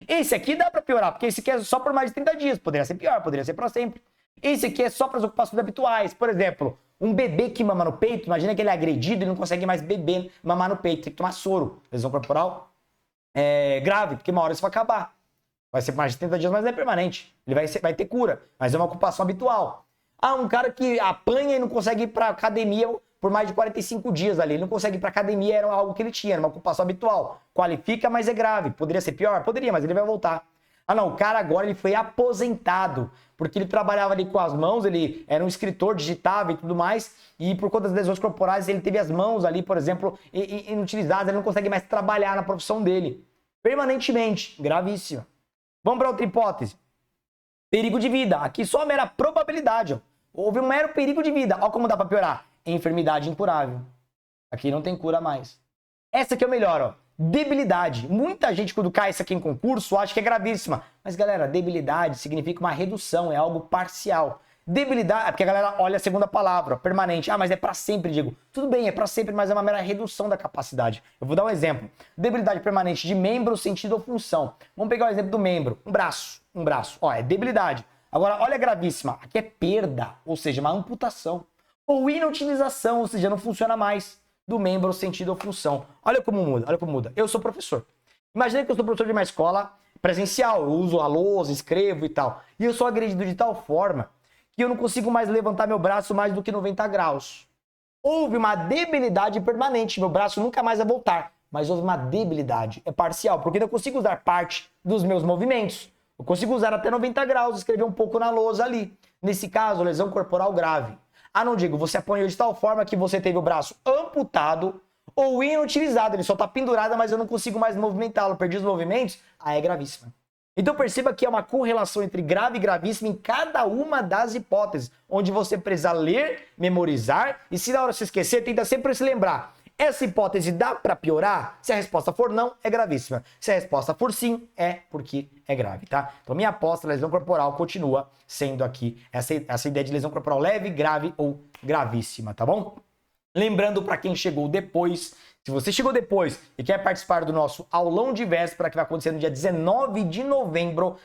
Esse aqui dá para piorar, porque esse aqui é só por mais de 30 dias. Poderia ser pior, poderia ser para sempre. Esse aqui é só para as ocupações habituais. Por exemplo, um bebê que mama no peito, imagina que ele é agredido e não consegue mais beber, mamar no peito. Tem que tomar soro. Lesão corporal grave, porque uma hora isso vai acabar. Vai ser por mais de 30 dias, mas não é permanente. Ele vai ter cura, mas é uma ocupação habitual. Um cara que apanha e não consegue ir para academia por mais de 45 dias ali. Ele não consegue ir para academia, era algo que ele tinha, era uma ocupação habitual. Qualifica, mas é grave. Poderia ser pior? Poderia, mas ele vai voltar. Não, o cara agora ele foi aposentado, porque ele trabalhava ali com as mãos, ele era um escritor, digitava e tudo mais, e por conta das lesões corporais ele teve as mãos ali, por exemplo, inutilizadas, ele não consegue mais trabalhar na profissão dele. Permanentemente, gravíssima. Vamos para outra hipótese. Perigo de vida. Aqui só a mera probabilidade. Houve um mero perigo de vida. Olha como dá para piorar. Enfermidade incurável. Aqui não tem cura mais. Essa aqui é o melhor, ó. Debilidade. Muita gente, quando cai isso aqui em concurso, acha que é gravíssima. Mas, galera, debilidade significa uma redução, é algo parcial. Debilidade, porque a galera olha a segunda palavra, permanente. Mas é para sempre, Diego. Tudo bem, é para sempre, mas é uma mera redução da capacidade. Eu vou dar um exemplo. Debilidade permanente de membro, sentido ou função. Vamos pegar o exemplo do membro. Um braço. É debilidade. Agora, olha a gravíssima. Aqui é perda, ou seja, uma amputação. Ou inutilização, ou seja, não funciona mais do membro, sentido ou função. Olha como muda. Eu sou professor. Imagina que eu sou professor de uma escola presencial. Eu uso a lousa, escrevo e tal. E eu sou agredido de tal forma que eu não consigo mais levantar meu braço mais do que 90 graus. Houve uma debilidade permanente, meu braço nunca mais vai voltar. Mas houve uma debilidade, é parcial, porque eu não consigo usar parte dos meus movimentos. Eu consigo usar até 90 graus, escrever um pouco na lousa ali. Nesse caso, lesão corporal grave. Não digo, você apanhou de tal forma que você teve o braço amputado ou inutilizado. Ele só está pendurado, mas eu não consigo mais movimentá-lo. Perdi os movimentos, é gravíssimo. Então perceba que é uma correlação entre grave e gravíssimo em cada uma das hipóteses, onde você precisa ler, memorizar, e se na hora você esquecer, tenta sempre se lembrar. Essa hipótese dá para piorar? Se a resposta for não, é gravíssima. Se a resposta for sim, é porque é grave, tá? Então minha aposta, lesão corporal, continua sendo aqui essa ideia de lesão corporal leve, grave ou gravíssima, tá bom? Lembrando para quem chegou depois, se você chegou depois e quer participar do nosso aulão de véspera, que vai acontecer no dia 19 de novembro,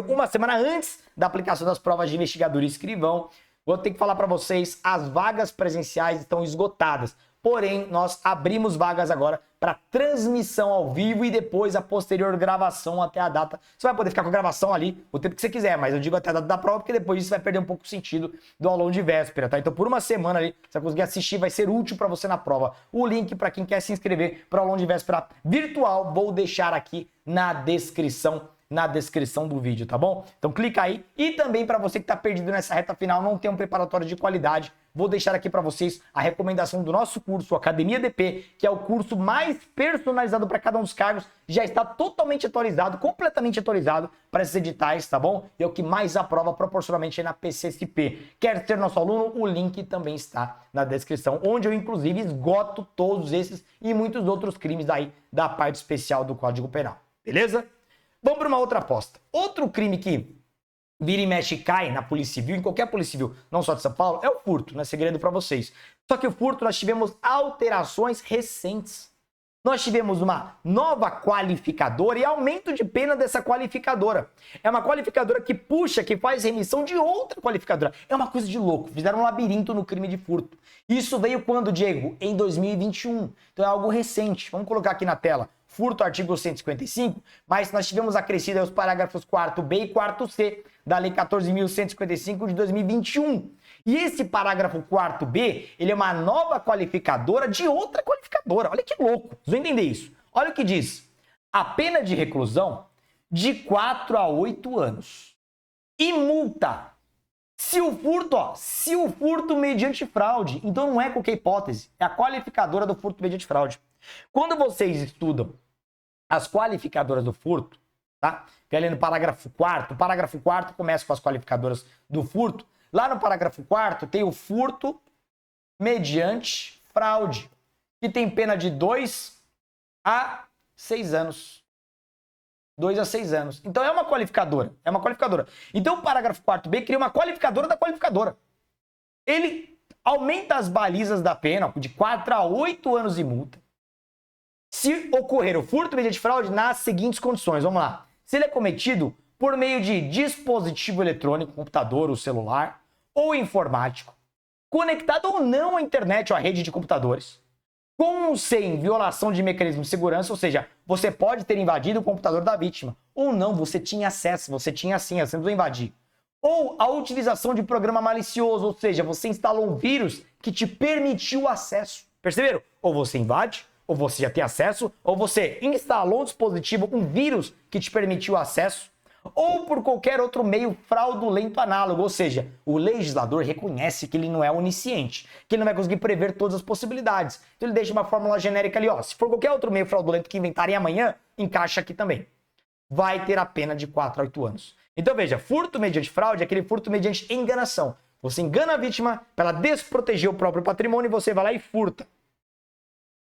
uma semana antes da aplicação das provas de investigador e escrivão, vou ter que falar para vocês, as vagas presenciais estão esgotadas. Porém, nós abrimos vagas agora para transmissão ao vivo e depois a posterior gravação até a data. Você vai poder ficar com a gravação ali o tempo que você quiser, mas eu digo até a data da prova, porque depois disso vai perder um pouco o sentido do aulão de véspera, tá? Então, por uma semana ali, você vai conseguir assistir, vai ser útil para você na prova. O link para quem quer se inscrever para o aulão de véspera virtual, vou deixar aqui na descrição do vídeo, tá bom? Então clica aí. E também para você que tá perdido nessa reta final, não tem um preparatório de qualidade, vou deixar aqui para vocês a recomendação do nosso curso, Academia DP, que é o curso mais personalizado para cada um dos cargos, já está totalmente atualizado, completamente atualizado para esses editais, tá bom? E é o que mais aprova proporcionalmente aí na PCSP. Quer ser nosso aluno? O link também está na descrição, onde eu inclusive esgoto todos esses e muitos outros crimes aí da parte especial do Código Penal. Beleza? Vamos para uma outra aposta. Outro crime que vira e mexe e cai na Polícia Civil, em qualquer Polícia Civil, não só de São Paulo, é o furto, não é segredo para vocês. Só que o furto nós tivemos alterações recentes. Nós tivemos uma nova qualificadora e aumento de pena dessa qualificadora. É uma qualificadora que puxa, que faz remissão de outra qualificadora. É uma coisa de louco. Fizeram um labirinto no crime de furto. Isso veio quando, Diego? Em 2021. Então é algo recente. Vamos colocar aqui na tela. Furto, artigo 155, mas nós tivemos acrescido os parágrafos 4b e 4c da Lei 14.155 de 2021. E esse parágrafo 4b, ele é uma nova qualificadora de outra qualificadora. Olha que louco, vocês vão entender isso. Olha o que diz. A pena de reclusão de 4 a 8 anos. E multa. Se o furto mediante fraude, então não é qualquer hipótese, é a qualificadora do furto mediante fraude. Quando vocês estudam as qualificadoras do furto, tá? Que ali no parágrafo 4º, o parágrafo 4º começa com as qualificadoras do furto. Lá no parágrafo 4º tem o furto mediante fraude, que tem pena de 2 a 6 anos. 2 a 6 anos. Então é uma qualificadora. Então o parágrafo 4b cria uma qualificadora da qualificadora. Ele aumenta as balizas da pena de 4 a 8 anos de multa. Se ocorrer o furto mediante fraude nas seguintes condições, vamos lá. Se ele é cometido por meio de dispositivo eletrônico, computador ou celular, ou informático, conectado ou não à internet ou à rede de computadores, com ou sem violação de mecanismo de segurança, ou seja, você pode ter invadido o computador da vítima, ou não, você tinha acesso, você tinha sim, você não invadir. Ou a utilização de programa malicioso, ou seja, você instalou um vírus que te permitiu acesso. Perceberam? Ou você invade, ou você já tem acesso, ou você instalou um dispositivo, um vírus que te permitiu acesso, ou por qualquer outro meio fraudulento análogo, ou seja, o legislador reconhece que ele não é onisciente, que ele não vai conseguir prever todas as possibilidades. Então ele deixa uma fórmula genérica ali, ó, se for qualquer outro meio fraudulento que inventarem amanhã, encaixa aqui também. Vai ter a pena de 4 a 8 anos. Então veja, furto mediante fraude é aquele furto mediante enganação. Você engana a vítima para ela desproteger o próprio patrimônio e você vai lá e furta.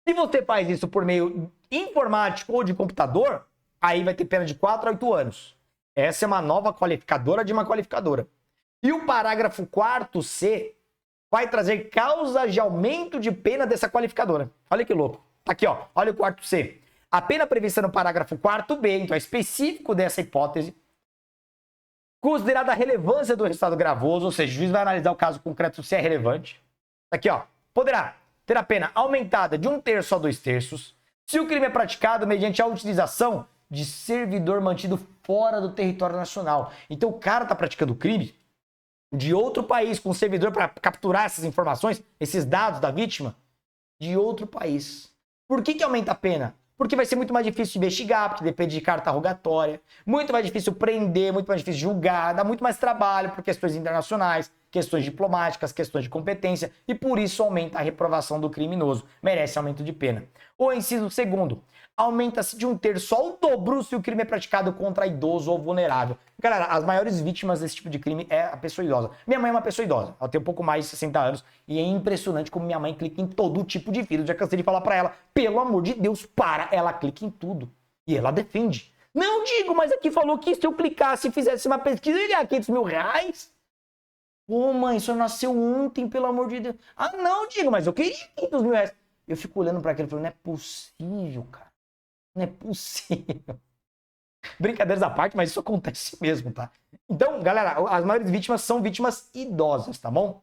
Se você faz isso por meio informático ou de computador, aí vai ter pena de 4 a 8 anos. Essa é uma nova qualificadora de uma qualificadora. E o parágrafo 4C vai trazer causas de aumento de pena dessa qualificadora. Olha que louco. Tá aqui, ó. Olha o 4C. A pena prevista no parágrafo 4B, então é específico dessa hipótese, considerada a relevância do resultado gravoso, ou seja, o juiz vai analisar o caso concreto se é relevante. Tá aqui, ó. Poderá ter a pena aumentada de 1/3 a 2/3 se o crime é praticado mediante a utilização de servidor mantido fora do território nacional. Então o cara tá praticando crime de outro país com servidor para capturar essas informações, esses dados da vítima, de outro país. Por que aumenta a pena? Porque vai ser muito mais difícil investigar, porque depende de carta rogatória, muito mais difícil prender, muito mais difícil julgar, dá muito mais trabalho por questões internacionais, questões diplomáticas, questões de competência, e por isso aumenta a reprovação do criminoso, merece aumento de pena. O inciso segundo, aumenta-se de 1/3 ao dobro se o crime é praticado contra idoso ou vulnerável. Galera, as maiores vítimas desse tipo de crime é a pessoa idosa. Minha mãe é uma pessoa idosa, ela tem um pouco mais de 60 anos e é impressionante como minha mãe clica em todo tipo de vírus. Já cansei de falar pra ela, pelo amor de Deus, para, ela clica em tudo. E ela defende. Não digo, mas aqui falou que se eu clicasse e fizesse uma pesquisa, eu ia ganhar 500 mil reais. Pô, mãe, só nasceu ontem, pelo amor de Deus. Ah, não, digo, mas eu queria 500 mil reais. Eu fico olhando pra aquele e falando, não é possível, cara. Não é possível. Brincadeiras à parte, mas isso acontece mesmo, tá? Então, galera, as maiores vítimas são vítimas idosas, tá bom?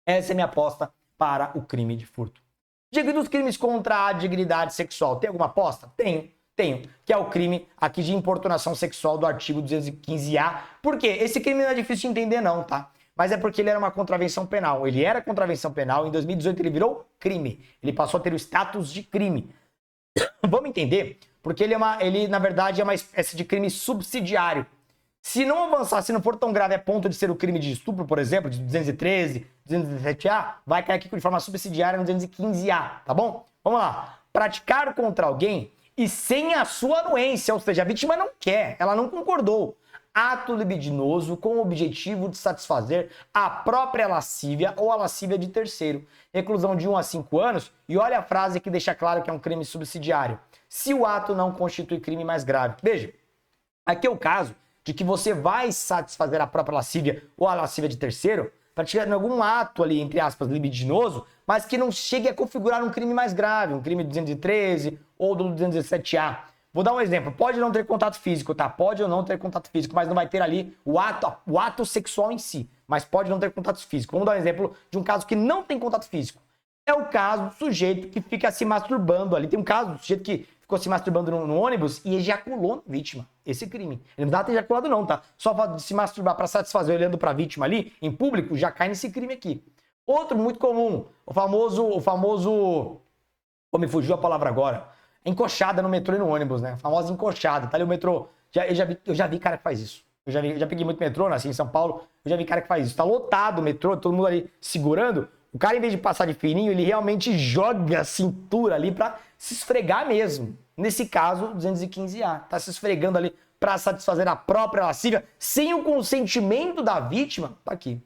Essa é minha aposta para o crime de furto. Digo, dos crimes contra a dignidade sexual, tem alguma aposta? Tenho. Que é o crime aqui de importunação sexual do artigo 215A. Por quê? Esse crime não é difícil de entender não, tá? Mas é porque ele era uma contravenção penal. Ele era contravenção penal, em 2018 ele virou crime. Ele passou a ter o status de crime. Vamos entender? Porque ele, na verdade, é uma espécie de crime subsidiário. Se não avançar, se não for tão grave a ponto de ser o crime de estupro, por exemplo, de 213, 217A, vai cair aqui de forma subsidiária no 215A, tá bom? Vamos lá. Praticar contra alguém e sem a sua anuência, ou seja, a vítima não quer, ela não concordou. Ato libidinoso com o objetivo de satisfazer a própria lascívia ou a lascívia de terceiro. Reclusão de 1 a 5 anos. E olha a frase que deixa claro que é um crime subsidiário. Se o ato não constitui crime mais grave. Veja, aqui é o caso de que você vai satisfazer a própria lascívia ou a lascívia de terceiro praticando algum ato ali, entre aspas, libidinoso, mas que não chegue a configurar um crime mais grave, um crime 213 ou do 217A. Vou dar um exemplo. Pode não ter contato físico, tá? Pode ou não ter contato físico, mas não vai ter ali o ato sexual em si. Mas pode não ter contato físico. Vamos dar um exemplo de um caso que não tem contato físico. É o caso do sujeito que fica se masturbando ali. Tem um caso do sujeito que ficou se masturbando no ônibus e ejaculou na vítima. Esse crime. Ele não dá ter ejaculado não, tá? Só o fato de se masturbar para satisfazer olhando para a vítima ali, em público, já cai nesse crime aqui. Outro muito comum, o famoso... Pô, me fugiu a palavra agora. Encoxada no metrô e no ônibus, né? A famosa encoxada. Tá ali o metrô. Eu já vi cara que faz isso. Eu já peguei muito metrô, nasci em São Paulo. Eu já vi cara que faz isso. Tá lotado o metrô, todo mundo ali segurando. O cara, em vez de passar de fininho, ele realmente joga a cintura ali pra se esfregar mesmo. Nesse caso, 215A. Tá se esfregando ali pra satisfazer a própria lascívia sem o consentimento da vítima. Tá aqui.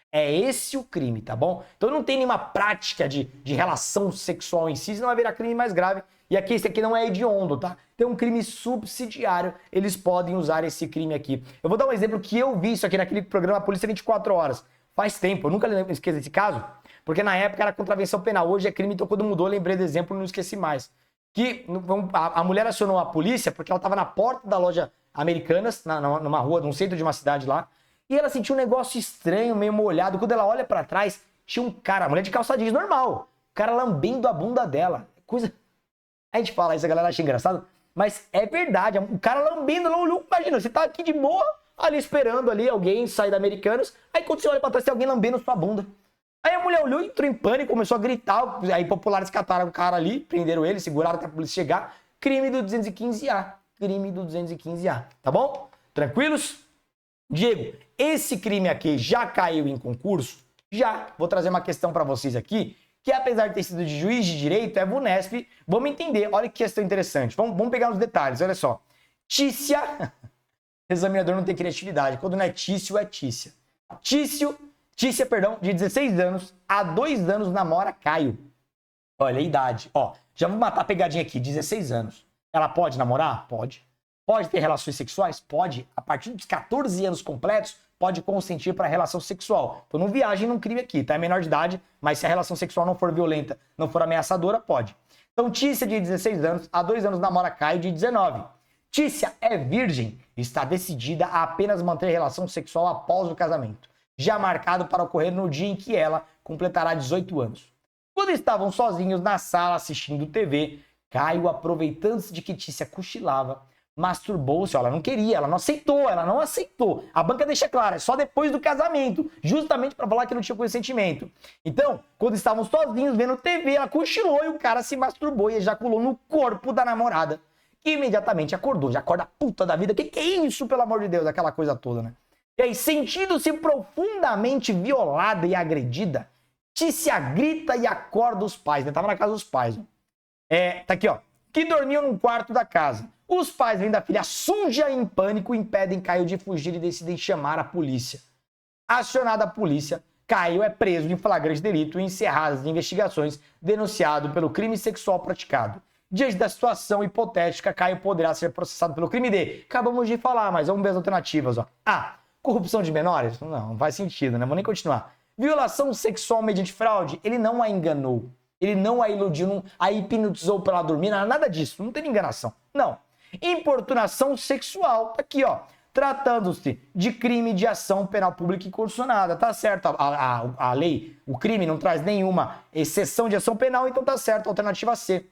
É esse o crime, tá bom? Então não tem nenhuma prática de relação sexual em si, senão vai virar crime mais grave. E aqui, esse aqui não é hediondo, tá? Tem um crime subsidiário, eles podem usar esse crime aqui. Eu vou dar um exemplo que eu vi isso aqui naquele programa Polícia 24 Horas. Faz tempo, eu nunca esqueci desse caso, porque na época era contravenção penal, hoje é crime, então quando mudou, lembrei do exemplo e não esqueci mais. que a mulher acionou a polícia porque ela estava na porta da loja Americanas, numa rua, num centro de uma cidade lá, e ela sentiu um negócio estranho, meio molhado. Quando ela olha pra trás, tinha um cara, a mulher de calça jeans normal, o cara lambendo a bunda dela. Coisa... A gente fala isso, a galera acha engraçado, mas é verdade. O cara lambendo, ela olhou, imagina, você tá aqui de boa, ali esperando ali alguém sair da Americanas, aí quando você olha pra trás, tem alguém lambendo sua bunda. Aí a mulher olhou, entrou em pânico, começou a gritar, aí populares cataram o cara ali, prenderam ele, seguraram até a polícia chegar. Crime do 215A. Crime do 215A, tá bom? Tranquilos? Diego, esse crime aqui já caiu em concurso? Já. Vou trazer uma questão para vocês aqui, que apesar de ter sido de juiz de direito, é VUNESP. Vamos entender, olha que questão interessante. Vamos pegar os detalhes, olha só. Tícia, examinador não tem criatividade. Quando não é Tício, é Tícia. Tícia, de 16 anos, há 2 anos namora Caio. Olha a idade. Ó, já vou matar a pegadinha aqui, 16 anos. Ela pode namorar? Pode. Pode ter relações sexuais? Pode. A partir dos 14 anos completos, pode consentir para relação sexual. Então não viajem num crime aqui, tá? É menor de idade, mas se a relação sexual não for violenta, não for ameaçadora, pode. Então Tícia, de 16 anos, há 2 anos namora Caio, de 19. Tícia é virgem e está decidida a apenas manter relação sexual após o casamento, já marcado para ocorrer no dia em que ela completará 18 anos. Quando estavam sozinhos na sala assistindo TV, Caio, aproveitando-se de que Tícia cochilava, masturbou-se. Ela não queria, ela não aceitou. A banca deixa claro, é só depois do casamento, justamente para falar que não tinha consentimento. Então, quando estavam sozinhos vendo TV, ela cochilou e o cara se masturbou e ejaculou no corpo da namorada, que imediatamente acordou. Já acorda puta da vida. Que é isso, pelo amor de Deus? Aquela coisa toda, né? E aí, sentindo-se profundamente violada e agredida, Tícia grita e acorda os pais, né? Tava na casa dos pais, ó. Tá aqui, ó. Que dormiam num quarto da casa. Os pais vêm da filha suja e em pânico impedem Caio de fugir e decidem chamar a polícia. Acionada a polícia, Caio é preso em flagrante delito e encerradas as investigações, denunciado pelo crime sexual praticado. Diante da situação hipotética, Caio poderá ser processado pelo crime de... Acabamos de falar, mas vamos ver as alternativas, ó. A. Corrupção de menores? Não faz sentido, né? Vou nem continuar. Violação sexual mediante fraude? Ele não a enganou. Ele não a iludiu, não a hipnotizou pra ela dormir, nada disso. Não tem enganação. Não. Importunação sexual. Tá aqui, ó. Tratando-se de crime de ação penal pública inconstitucionada. Tá certo. A lei, o crime não traz nenhuma exceção de ação penal, então tá certo. Alternativa C.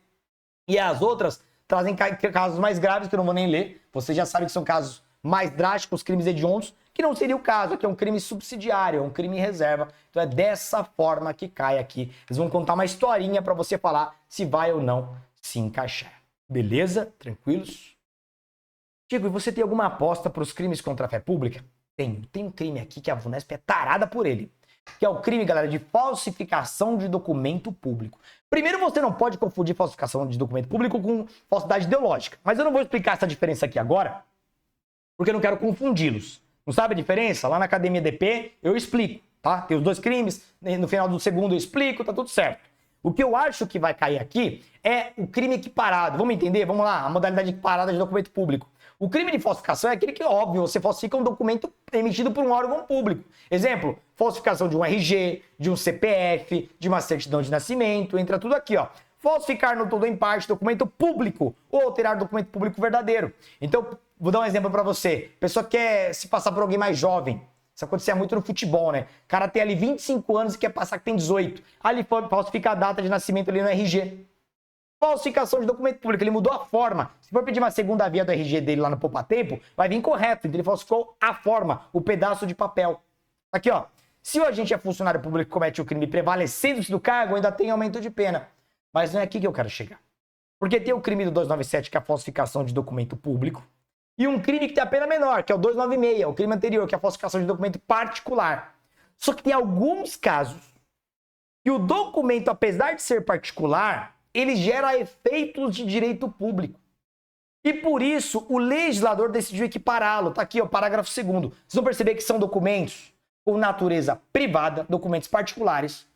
E as outras trazem casos mais graves, que eu não vou nem ler. Vocês já sabem que são casos mais drásticos, crimes hediondos, que não seria o caso, que é um crime subsidiário, é um crime em reserva. Então é dessa forma que cai aqui. Eles vão contar uma historinha para você falar se vai ou não se encaixar. Beleza? Tranquilos? Diego, e você tem alguma aposta para os crimes contra a fé pública? Tenho. Tem um crime aqui que a VUNESP é tarada por ele. Que é o crime, galera, de falsificação de documento público. Primeiro, você não pode confundir falsificação de documento público com falsidade ideológica. Mas eu não vou explicar essa diferença aqui agora, porque eu não quero confundi-los. Não sabe a diferença? Lá na Academia DP eu explico, tá? Tem os 2 crimes, no final do segundo eu explico, tá tudo certo. O que eu acho que vai cair aqui é o crime equiparado. Vamos entender? Vamos lá, a modalidade equiparada de documento público. O crime de falsificação é aquele que, óbvio, você falsifica um documento emitido por um órgão público. Exemplo, falsificação de um RG, de um CPF, de uma certidão de nascimento, entra tudo aqui, ó. Falsificar no todo ou em parte documento público ou alterar documento público verdadeiro. Então, vou dar um exemplo para você. A pessoa quer se passar por alguém mais jovem. Isso acontecia muito no futebol, né? O cara tem ali 25 anos e quer passar que tem 18. Aí ele falsifica a data de nascimento ali no RG. Falsificação de documento público, ele mudou a forma. Se for pedir uma segunda via do RG dele lá no poupa-tempo, vai vir correto. Então ele falsificou a forma, o pedaço de papel. Aqui, ó. Se o agente é funcionário público e comete o crime prevalecendo-se do cargo, ainda tem aumento de pena. Mas não é aqui que eu quero chegar. Porque tem o crime do 297, que é a falsificação de documento público, e um crime que tem a pena menor, que é o 296, o crime anterior, que é a falsificação de documento particular. Só que tem alguns casos que o documento, apesar de ser particular, ele gera efeitos de direito público. E por isso, o legislador decidiu equipará-lo. Tá aqui, ó, parágrafo 2º. Vocês vão perceber que são documentos com natureza privada, documentos particulares,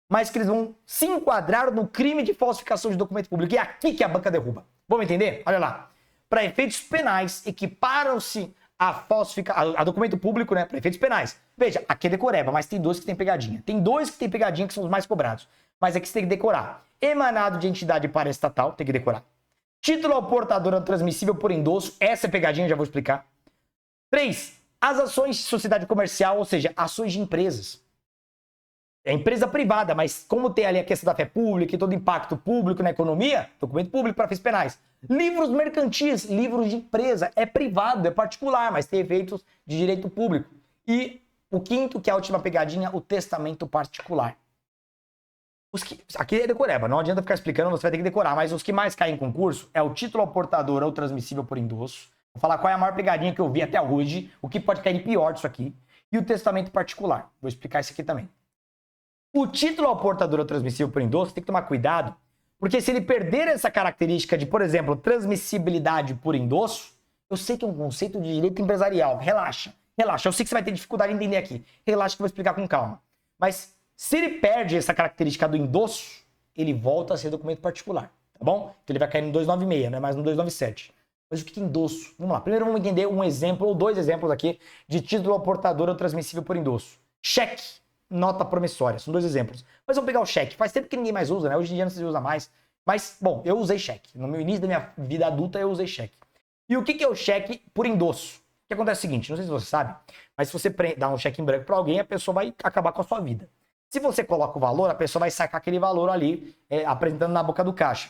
mas que eles vão se enquadrar no crime de falsificação de documento público. E é aqui que a banca derruba. Vamos entender? Olha lá. Para efeitos penais, equiparam-se a documento público, né? Para efeitos penais. Veja, aqui é decoreba, mas tem 2 que tem pegadinha. Tem 2 que tem pegadinha que são os mais cobrados. Mas aqui você tem que decorar. Emanado de entidade paraestatal, tem que decorar. Título ao portador ou transmissível por endosso, essa é pegadinha, já vou explicar. 3. As ações de sociedade comercial, ou seja, ações de empresas. É empresa privada, mas como tem ali a questão da fé pública e todo impacto público na economia, documento público para fins penais. Livros mercantis, livros de empresa, é privado, é particular, mas tem efeitos de direito público. E o quinto, que é a última pegadinha, o testamento particular. Aqui é decoreba, não adianta ficar explicando, você vai ter que decorar, mas os que mais caem em concurso é o título ao portador ou transmissível por endosso. Vou falar qual é a maior pegadinha que eu vi até hoje, o que pode cair de pior disso aqui, e o testamento particular. Vou explicar isso aqui também. O título ao portador ou transmissível por endosso tem que tomar cuidado, porque se ele perder essa característica de, por exemplo, transmissibilidade por endosso, eu sei que é um conceito de direito empresarial, relaxa, eu sei que você vai ter dificuldade em entender aqui, relaxa que eu vou explicar com calma. Mas se ele perde essa característica do endosso, ele volta a ser documento particular, tá bom? Então ele vai cair no 296, não é mais no 297. Mas o que é endosso? Vamos lá, primeiro vamos entender um exemplo ou dois exemplos aqui de título ao portador ou transmissível por endosso. Cheque, nota promissória, são dois exemplos. Mas vamos pegar o cheque, faz tempo que ninguém mais usa, né? Hoje em dia não se usa mais. Mas, bom, eu usei cheque. No meu início da minha vida adulta eu usei cheque. E o que é o cheque por endosso? O que acontece é o seguinte, não sei se você sabe, mas se você dá um cheque em branco para alguém, a pessoa vai acabar com a sua vida. Se você coloca o valor, a pessoa vai sacar aquele valor ali, apresentando na boca do caixa.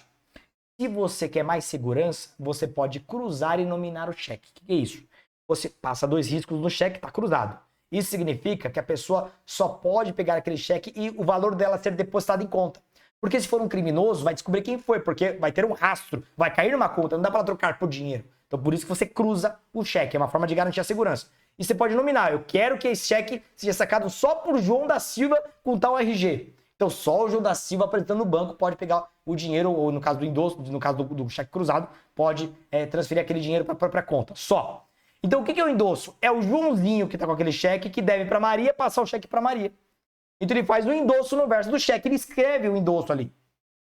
Se você quer mais segurança, você pode cruzar e nominar o cheque. O que é isso? Você passa 2 riscos no cheque, está cruzado. Isso significa que a pessoa só pode pegar aquele cheque e o valor dela ser depositado em conta. Porque se for um criminoso, vai descobrir quem foi, porque vai ter um rastro, vai cair numa conta, não dá para trocar por dinheiro. Então por isso que você cruza o cheque, é uma forma de garantir a segurança. E você pode nominar, eu quero que esse cheque seja sacado só por João da Silva com tal RG. Então só o João da Silva apresentando no banco pode pegar o dinheiro, ou no caso do endosso, no caso do cheque cruzado, pode transferir aquele dinheiro para a própria conta, só. Então o que é o endosso? É o Joãozinho que está com aquele cheque que deve para Maria passar o cheque para Maria. Então ele faz o endosso no verso do cheque, ele escreve o endosso ali.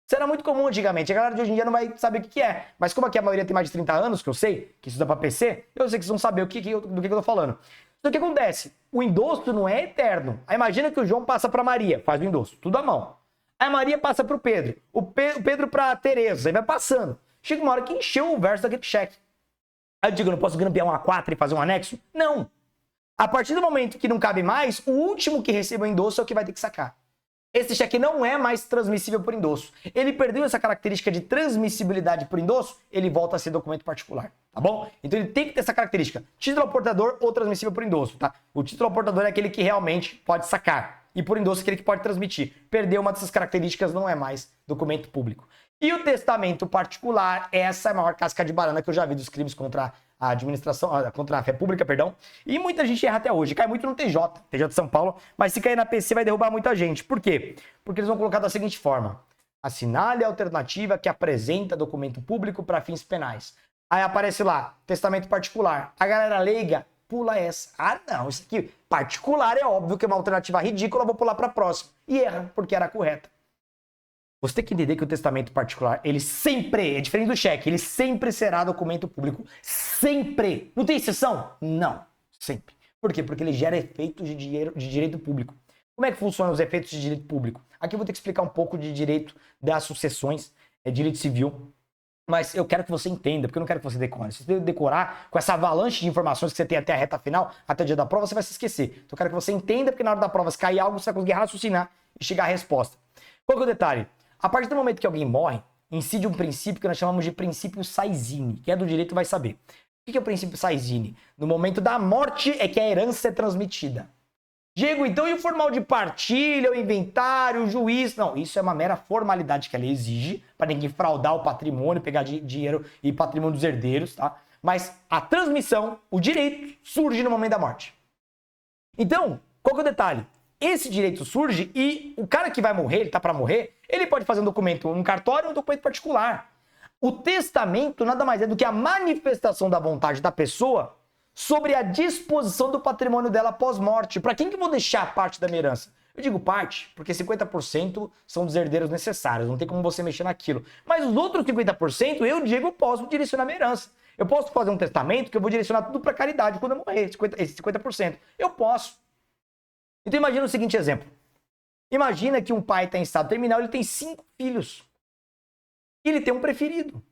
Isso era muito comum antigamente, a galera de hoje em dia não vai saber o que é. Mas como aqui a maioria tem mais de 30 anos, que eu sei, que estuda para PC, eu sei que vocês vão saber do que eu tô falando. Então o que acontece? O endosso não é eterno. Aí imagina que o João passa para Maria, faz o endosso, tudo à mão. Aí a Maria passa para o Pedro Pedro para a Tereza, aí vai passando. Chega uma hora que encheu o verso daquele cheque. Aí eu digo, não posso grampear um A4 e fazer um anexo? Não. A partir do momento que não cabe mais, o último que receba o endosso é o que vai ter que sacar. Esse cheque não é mais transmissível por endosso. Ele perdeu essa característica de transmissibilidade por endosso, ele volta a ser documento particular, tá bom? Então ele tem que ter essa característica, título ao portador ou transmissível por endosso, tá? O título ao portador é aquele que realmente pode sacar, e por endosso é aquele que pode transmitir. Perdeu uma dessas características, não é mais documento público. E o testamento particular, essa é a maior casca de banana que eu já vi dos crimes contra a administração, contra a fé pública, perdão. E muita gente erra até hoje. Cai muito no TJ de São Paulo, mas se cair na PC vai derrubar muita gente. Por quê? Porque eles vão colocar da seguinte forma: assinale a alternativa que apresenta documento público para fins penais. Aí aparece lá, testamento particular. A galera leiga pula essa. Ah, não, isso aqui particular é óbvio que é uma alternativa ridícula, eu vou pular para a próxima. E erra, porque era correta. Você tem que entender que o testamento particular, ele sempre, é diferente do cheque, ele sempre será documento público. Sempre. Não tem exceção? Não. Sempre. Por quê? Porque ele gera efeitos de direito público. Como é que funcionam os efeitos de direito público? Aqui eu vou ter que explicar um pouco de direito das sucessões, direito civil. Mas eu quero que você entenda, porque eu não quero que você decore. Se você decorar com essa avalanche de informações que você tem até a reta final, até o dia da prova, você vai se esquecer. Então eu quero que você entenda, porque na hora da prova, se cair algo, você vai conseguir raciocinar e chegar à resposta. Qual que é o detalhe? A partir do momento que alguém morre, incide um princípio que nós chamamos de princípio Saizini. Quem é do direito vai saber. O que é o princípio Saizini? No momento da morte é que a herança é transmitida. Diego, então e o formal de partilha, o inventário, o juiz? Não, isso é uma mera formalidade que a lei exige para ninguém fraudar o patrimônio, pegar dinheiro e patrimônio dos herdeiros, tá? Mas a transmissão, o direito, surge no momento da morte. Então, qual que é o detalhe? Esse direito surge e o cara que vai morrer, ele tá para morrer, ele pode fazer um documento, um cartório ou um documento particular. O testamento nada mais é do que a manifestação da vontade da pessoa sobre a disposição do patrimônio dela pós-morte. Para quem que eu vou deixar parte da minha herança? Eu digo parte, porque 50% são dos herdeiros necessários, não tem como você mexer naquilo. Mas os outros 50% eu, Diego, posso direcionar minha herança. Eu posso fazer um testamento que eu vou direcionar tudo para caridade quando eu morrer, esse 50%. Eu posso. Então imagina o seguinte exemplo. Imagina que um pai está em estado terminal, ele tem 5 filhos. E ele tem um preferido.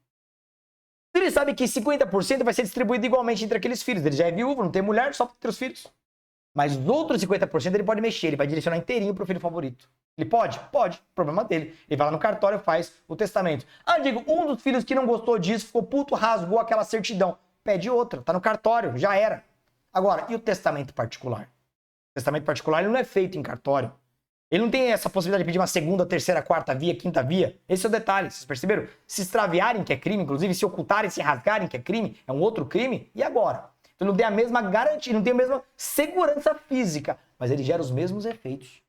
Ele sabe que 50% vai ser distribuído igualmente entre aqueles filhos. Ele já é viúvo, não tem mulher, só tem os filhos. Mas os outros 50% ele pode mexer, ele vai direcionar inteirinho pro filho favorito. Ele pode? Pode. Problema dele. Ele vai lá no cartório e faz o testamento. Ah, digo, um dos filhos que não gostou disso, ficou puto, rasgou aquela certidão. Pede outra, tá no cartório, já era. Agora, e o testamento particular? O testamento particular ele não é feito em cartório. Ele não tem essa possibilidade de pedir uma segunda, terceira, quarta via, quinta via. Esse é o detalhe, vocês perceberam? Se extraviarem, que é crime, inclusive, se ocultarem, se rasgarem, que é crime, é um outro crime. E agora? Então não tem a mesma garantia, não tem a mesma segurança física, mas ele gera os mesmos efeitos.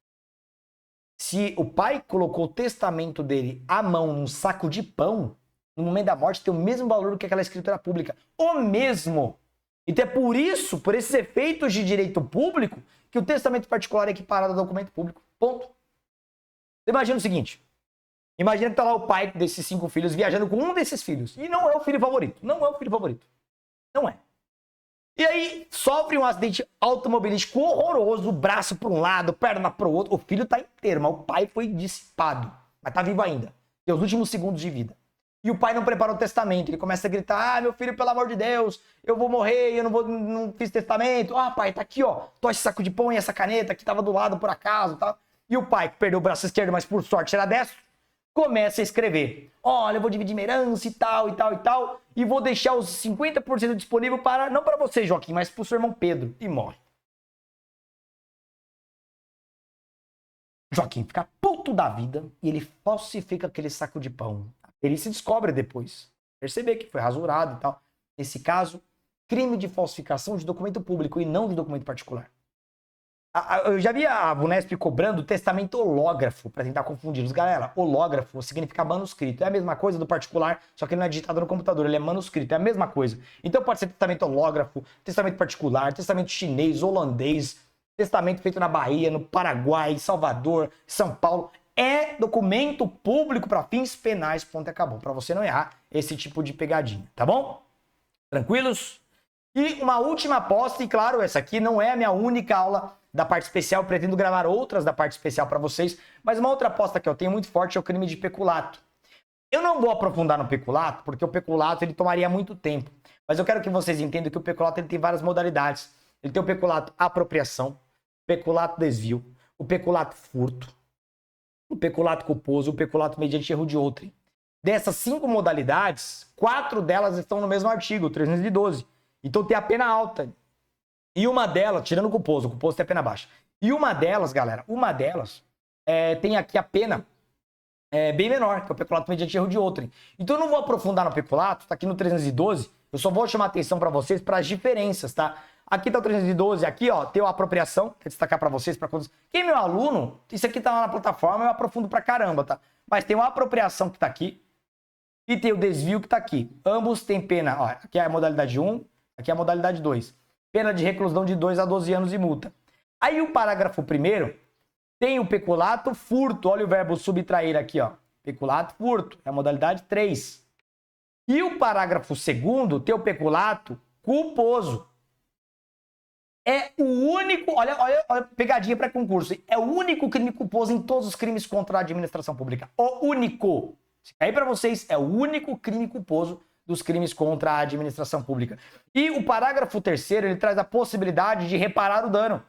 Se o pai colocou o testamento dele à mão num saco de pão, no momento da morte tem o mesmo valor do que aquela escritura pública. O mesmo! Então é por isso, por esses efeitos de direito público, que o testamento particular é equiparado ao documento público. Ponto. Você imagina o seguinte. Imagina que tá lá o pai desses 5 filhos viajando com um desses filhos. E não é o filho favorito. Não é o filho favorito. Não é. E aí sofre um acidente automobilístico horroroso, braço para um lado, perna para o outro. O filho tá inteiro, mas o pai foi dissipado. Mas tá vivo ainda. Tem os últimos segundos de vida. E o pai não preparou o testamento. Ele começa a gritar: ah, meu filho, pelo amor de Deus, eu vou morrer, eu não fiz testamento. Ah, pai, tá aqui, ó. Tô esse saco de pão e essa caneta que tava do lado por acaso, tá? E o pai, que perdeu o braço esquerdo, mas por sorte era destro, começa a escrever: olha, eu vou dividir minha herança e tal, e tal, e tal, e vou deixar os 50% disponível para, não para você, Joaquim, mas para o seu irmão Pedro. E morre. Joaquim fica puto da vida e ele falsifica aquele saco de pão. Ele se descobre depois. Perceber que foi rasurado e tal. Nesse caso, crime de falsificação de documento público e não de documento particular. Eu já vi a Vunesp cobrando testamento hológrafo para tentar confundir-los. Galera, hológrafo significa manuscrito. É a mesma coisa do particular, só que ele não é digitado no computador, ele é manuscrito, é a mesma coisa. Então pode ser testamento hológrafo, testamento particular, testamento chinês, holandês, testamento feito na Bahia, no Paraguai, Salvador, São Paulo. É documento público para fins penais, ponto e acabou. Para você não errar esse tipo de pegadinha, tá bom? Tranquilos? E uma última aposta, e claro, essa aqui não é a minha única aula da parte especial, eu pretendo gravar outras da parte especial para vocês, mas uma outra aposta que eu tenho muito forte é o crime de peculato. Eu não vou aprofundar no peculato, porque o peculato ele tomaria muito tempo, mas eu quero que vocês entendam que o peculato ele tem várias modalidades. Ele tem o peculato apropriação, o peculato desvio, o peculato furto, o peculato culposo, o peculato mediante erro de outrem. Dessas 5 modalidades, 4 delas estão no mesmo artigo, 312. Então tem a pena alta. E uma delas, tirando o culposo tem a pena baixa. E uma delas, galera, tem aqui a pena bem menor, que é o peculato mediante erro de outrem. Então eu não vou aprofundar no peculato, tá aqui no 312, eu só vou chamar atenção para vocês para as diferenças, tá? Aqui tá o 312, aqui ó, tem a apropriação, quero destacar para vocês, para quando... Quem é meu aluno, isso aqui tá lá na plataforma, eu aprofundo pra caramba, tá? Mas tem uma apropriação que tá aqui e tem o desvio que tá aqui. Ambos têm pena, ó, aqui é a modalidade 1, aqui é a modalidade 2. Pena de reclusão de 2 a 12 anos e multa. Aí o parágrafo 1º tem o peculato furto. Olha o verbo subtrair aqui, ó. Peculato furto. É a modalidade 3. E o parágrafo 2º tem o peculato culposo. É o único... Olha pegadinha para concurso. É o único crime culposo em todos os crimes contra a administração pública. O único. Aí para vocês, é o único crime culposo dos crimes contra a administração pública. E o parágrafo 3º, ele traz a possibilidade de reparar o dano.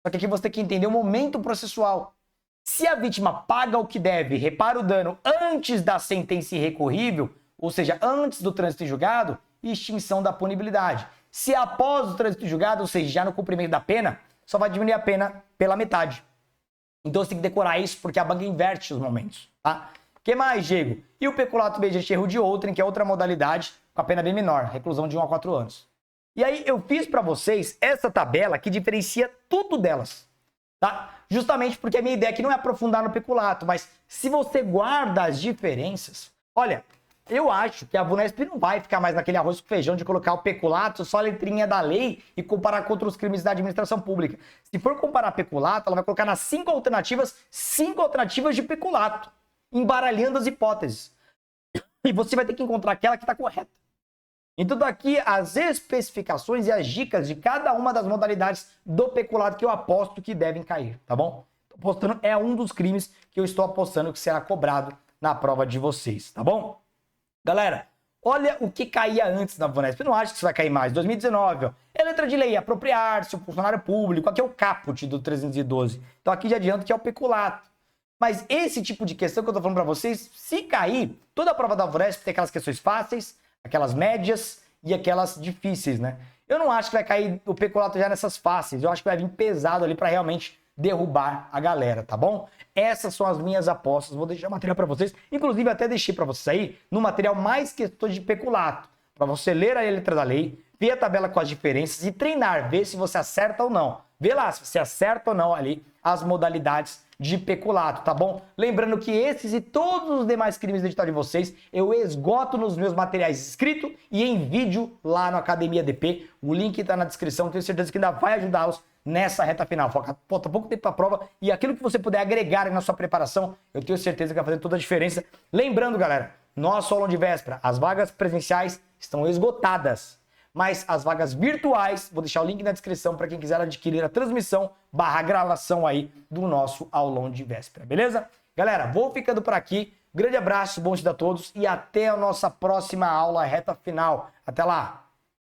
Só que aqui você tem que entender o momento processual. Se a vítima paga o que deve, repara o dano antes da sentença irrecorrível, ou seja, antes do trânsito em julgado, extinção da punibilidade. Se após o trânsito em julgado, ou seja, já no cumprimento da pena, só vai diminuir a pena pela metade. Então você tem que decorar isso, porque a banca inverte os momentos, tá? O que mais, Diego? E o peculato mediante erro de outrem, que é outra modalidade, com a pena bem menor, reclusão de 1 a 4 anos. E aí eu fiz para vocês essa tabela que diferencia tudo delas, tá? Justamente porque a minha ideia aqui não é aprofundar no peculato, mas se você guarda as diferenças... Olha, eu acho que a Vunesp não vai ficar mais naquele arroz com feijão de colocar o peculato só a letrinha da lei e comparar com outros crimes da administração pública. Se for comparar peculato, ela vai colocar nas 5 alternativas de peculato, embaralhando as hipóteses. E você vai ter que encontrar aquela que está correta. Então daqui as especificações e as dicas de cada uma das modalidades do peculato que eu aposto que devem cair, tá bom? apostando, é um dos crimes que eu estou apostando que será cobrado na prova de vocês, tá bom? Galera, olha o que caía antes na Vunesp. Eu não acho que isso vai cair mais. 2019, ó. É letra de lei, apropriar-se, o funcionário público. Aqui é o caput do 312. Então aqui já adianto que é o peculato. Mas esse tipo de questão que eu tô falando pra vocês, se cair, toda a prova da Vunesp tem aquelas questões fáceis, aquelas médias e aquelas difíceis, né? Eu não acho que vai cair o peculato já nessas fáceis. Eu acho que vai vir pesado ali pra realmente derrubar a galera, tá bom? Essas são as minhas apostas. Vou deixar o material para vocês. Inclusive, até deixei para vocês aí no material mais questões de peculato. Para você ler a letra da lei, ver a tabela com as diferenças e treinar, ver se você acerta ou não. Vê lá se você acerta ou não ali as modalidades de peculato, tá bom? Lembrando que esses e todos os demais crimes do edital de vocês eu esgoto nos meus materiais escrito e em vídeo lá no Academia DP. O link está na descrição, tenho certeza que ainda vai ajudá-los nessa reta final. Falta pouco tempo para a prova e aquilo que você puder agregar na sua preparação, eu tenho certeza que vai fazer toda a diferença. Lembrando, galera, nosso aulão de véspera, as vagas presenciais estão esgotadas, mas as vagas virtuais, vou deixar o link na descrição para quem quiser adquirir a transmissão / gravação aí do nosso aulão de véspera, beleza? Galera, vou ficando por aqui. Grande abraço, bom dia a todos e até a nossa próxima aula reta final. Até lá!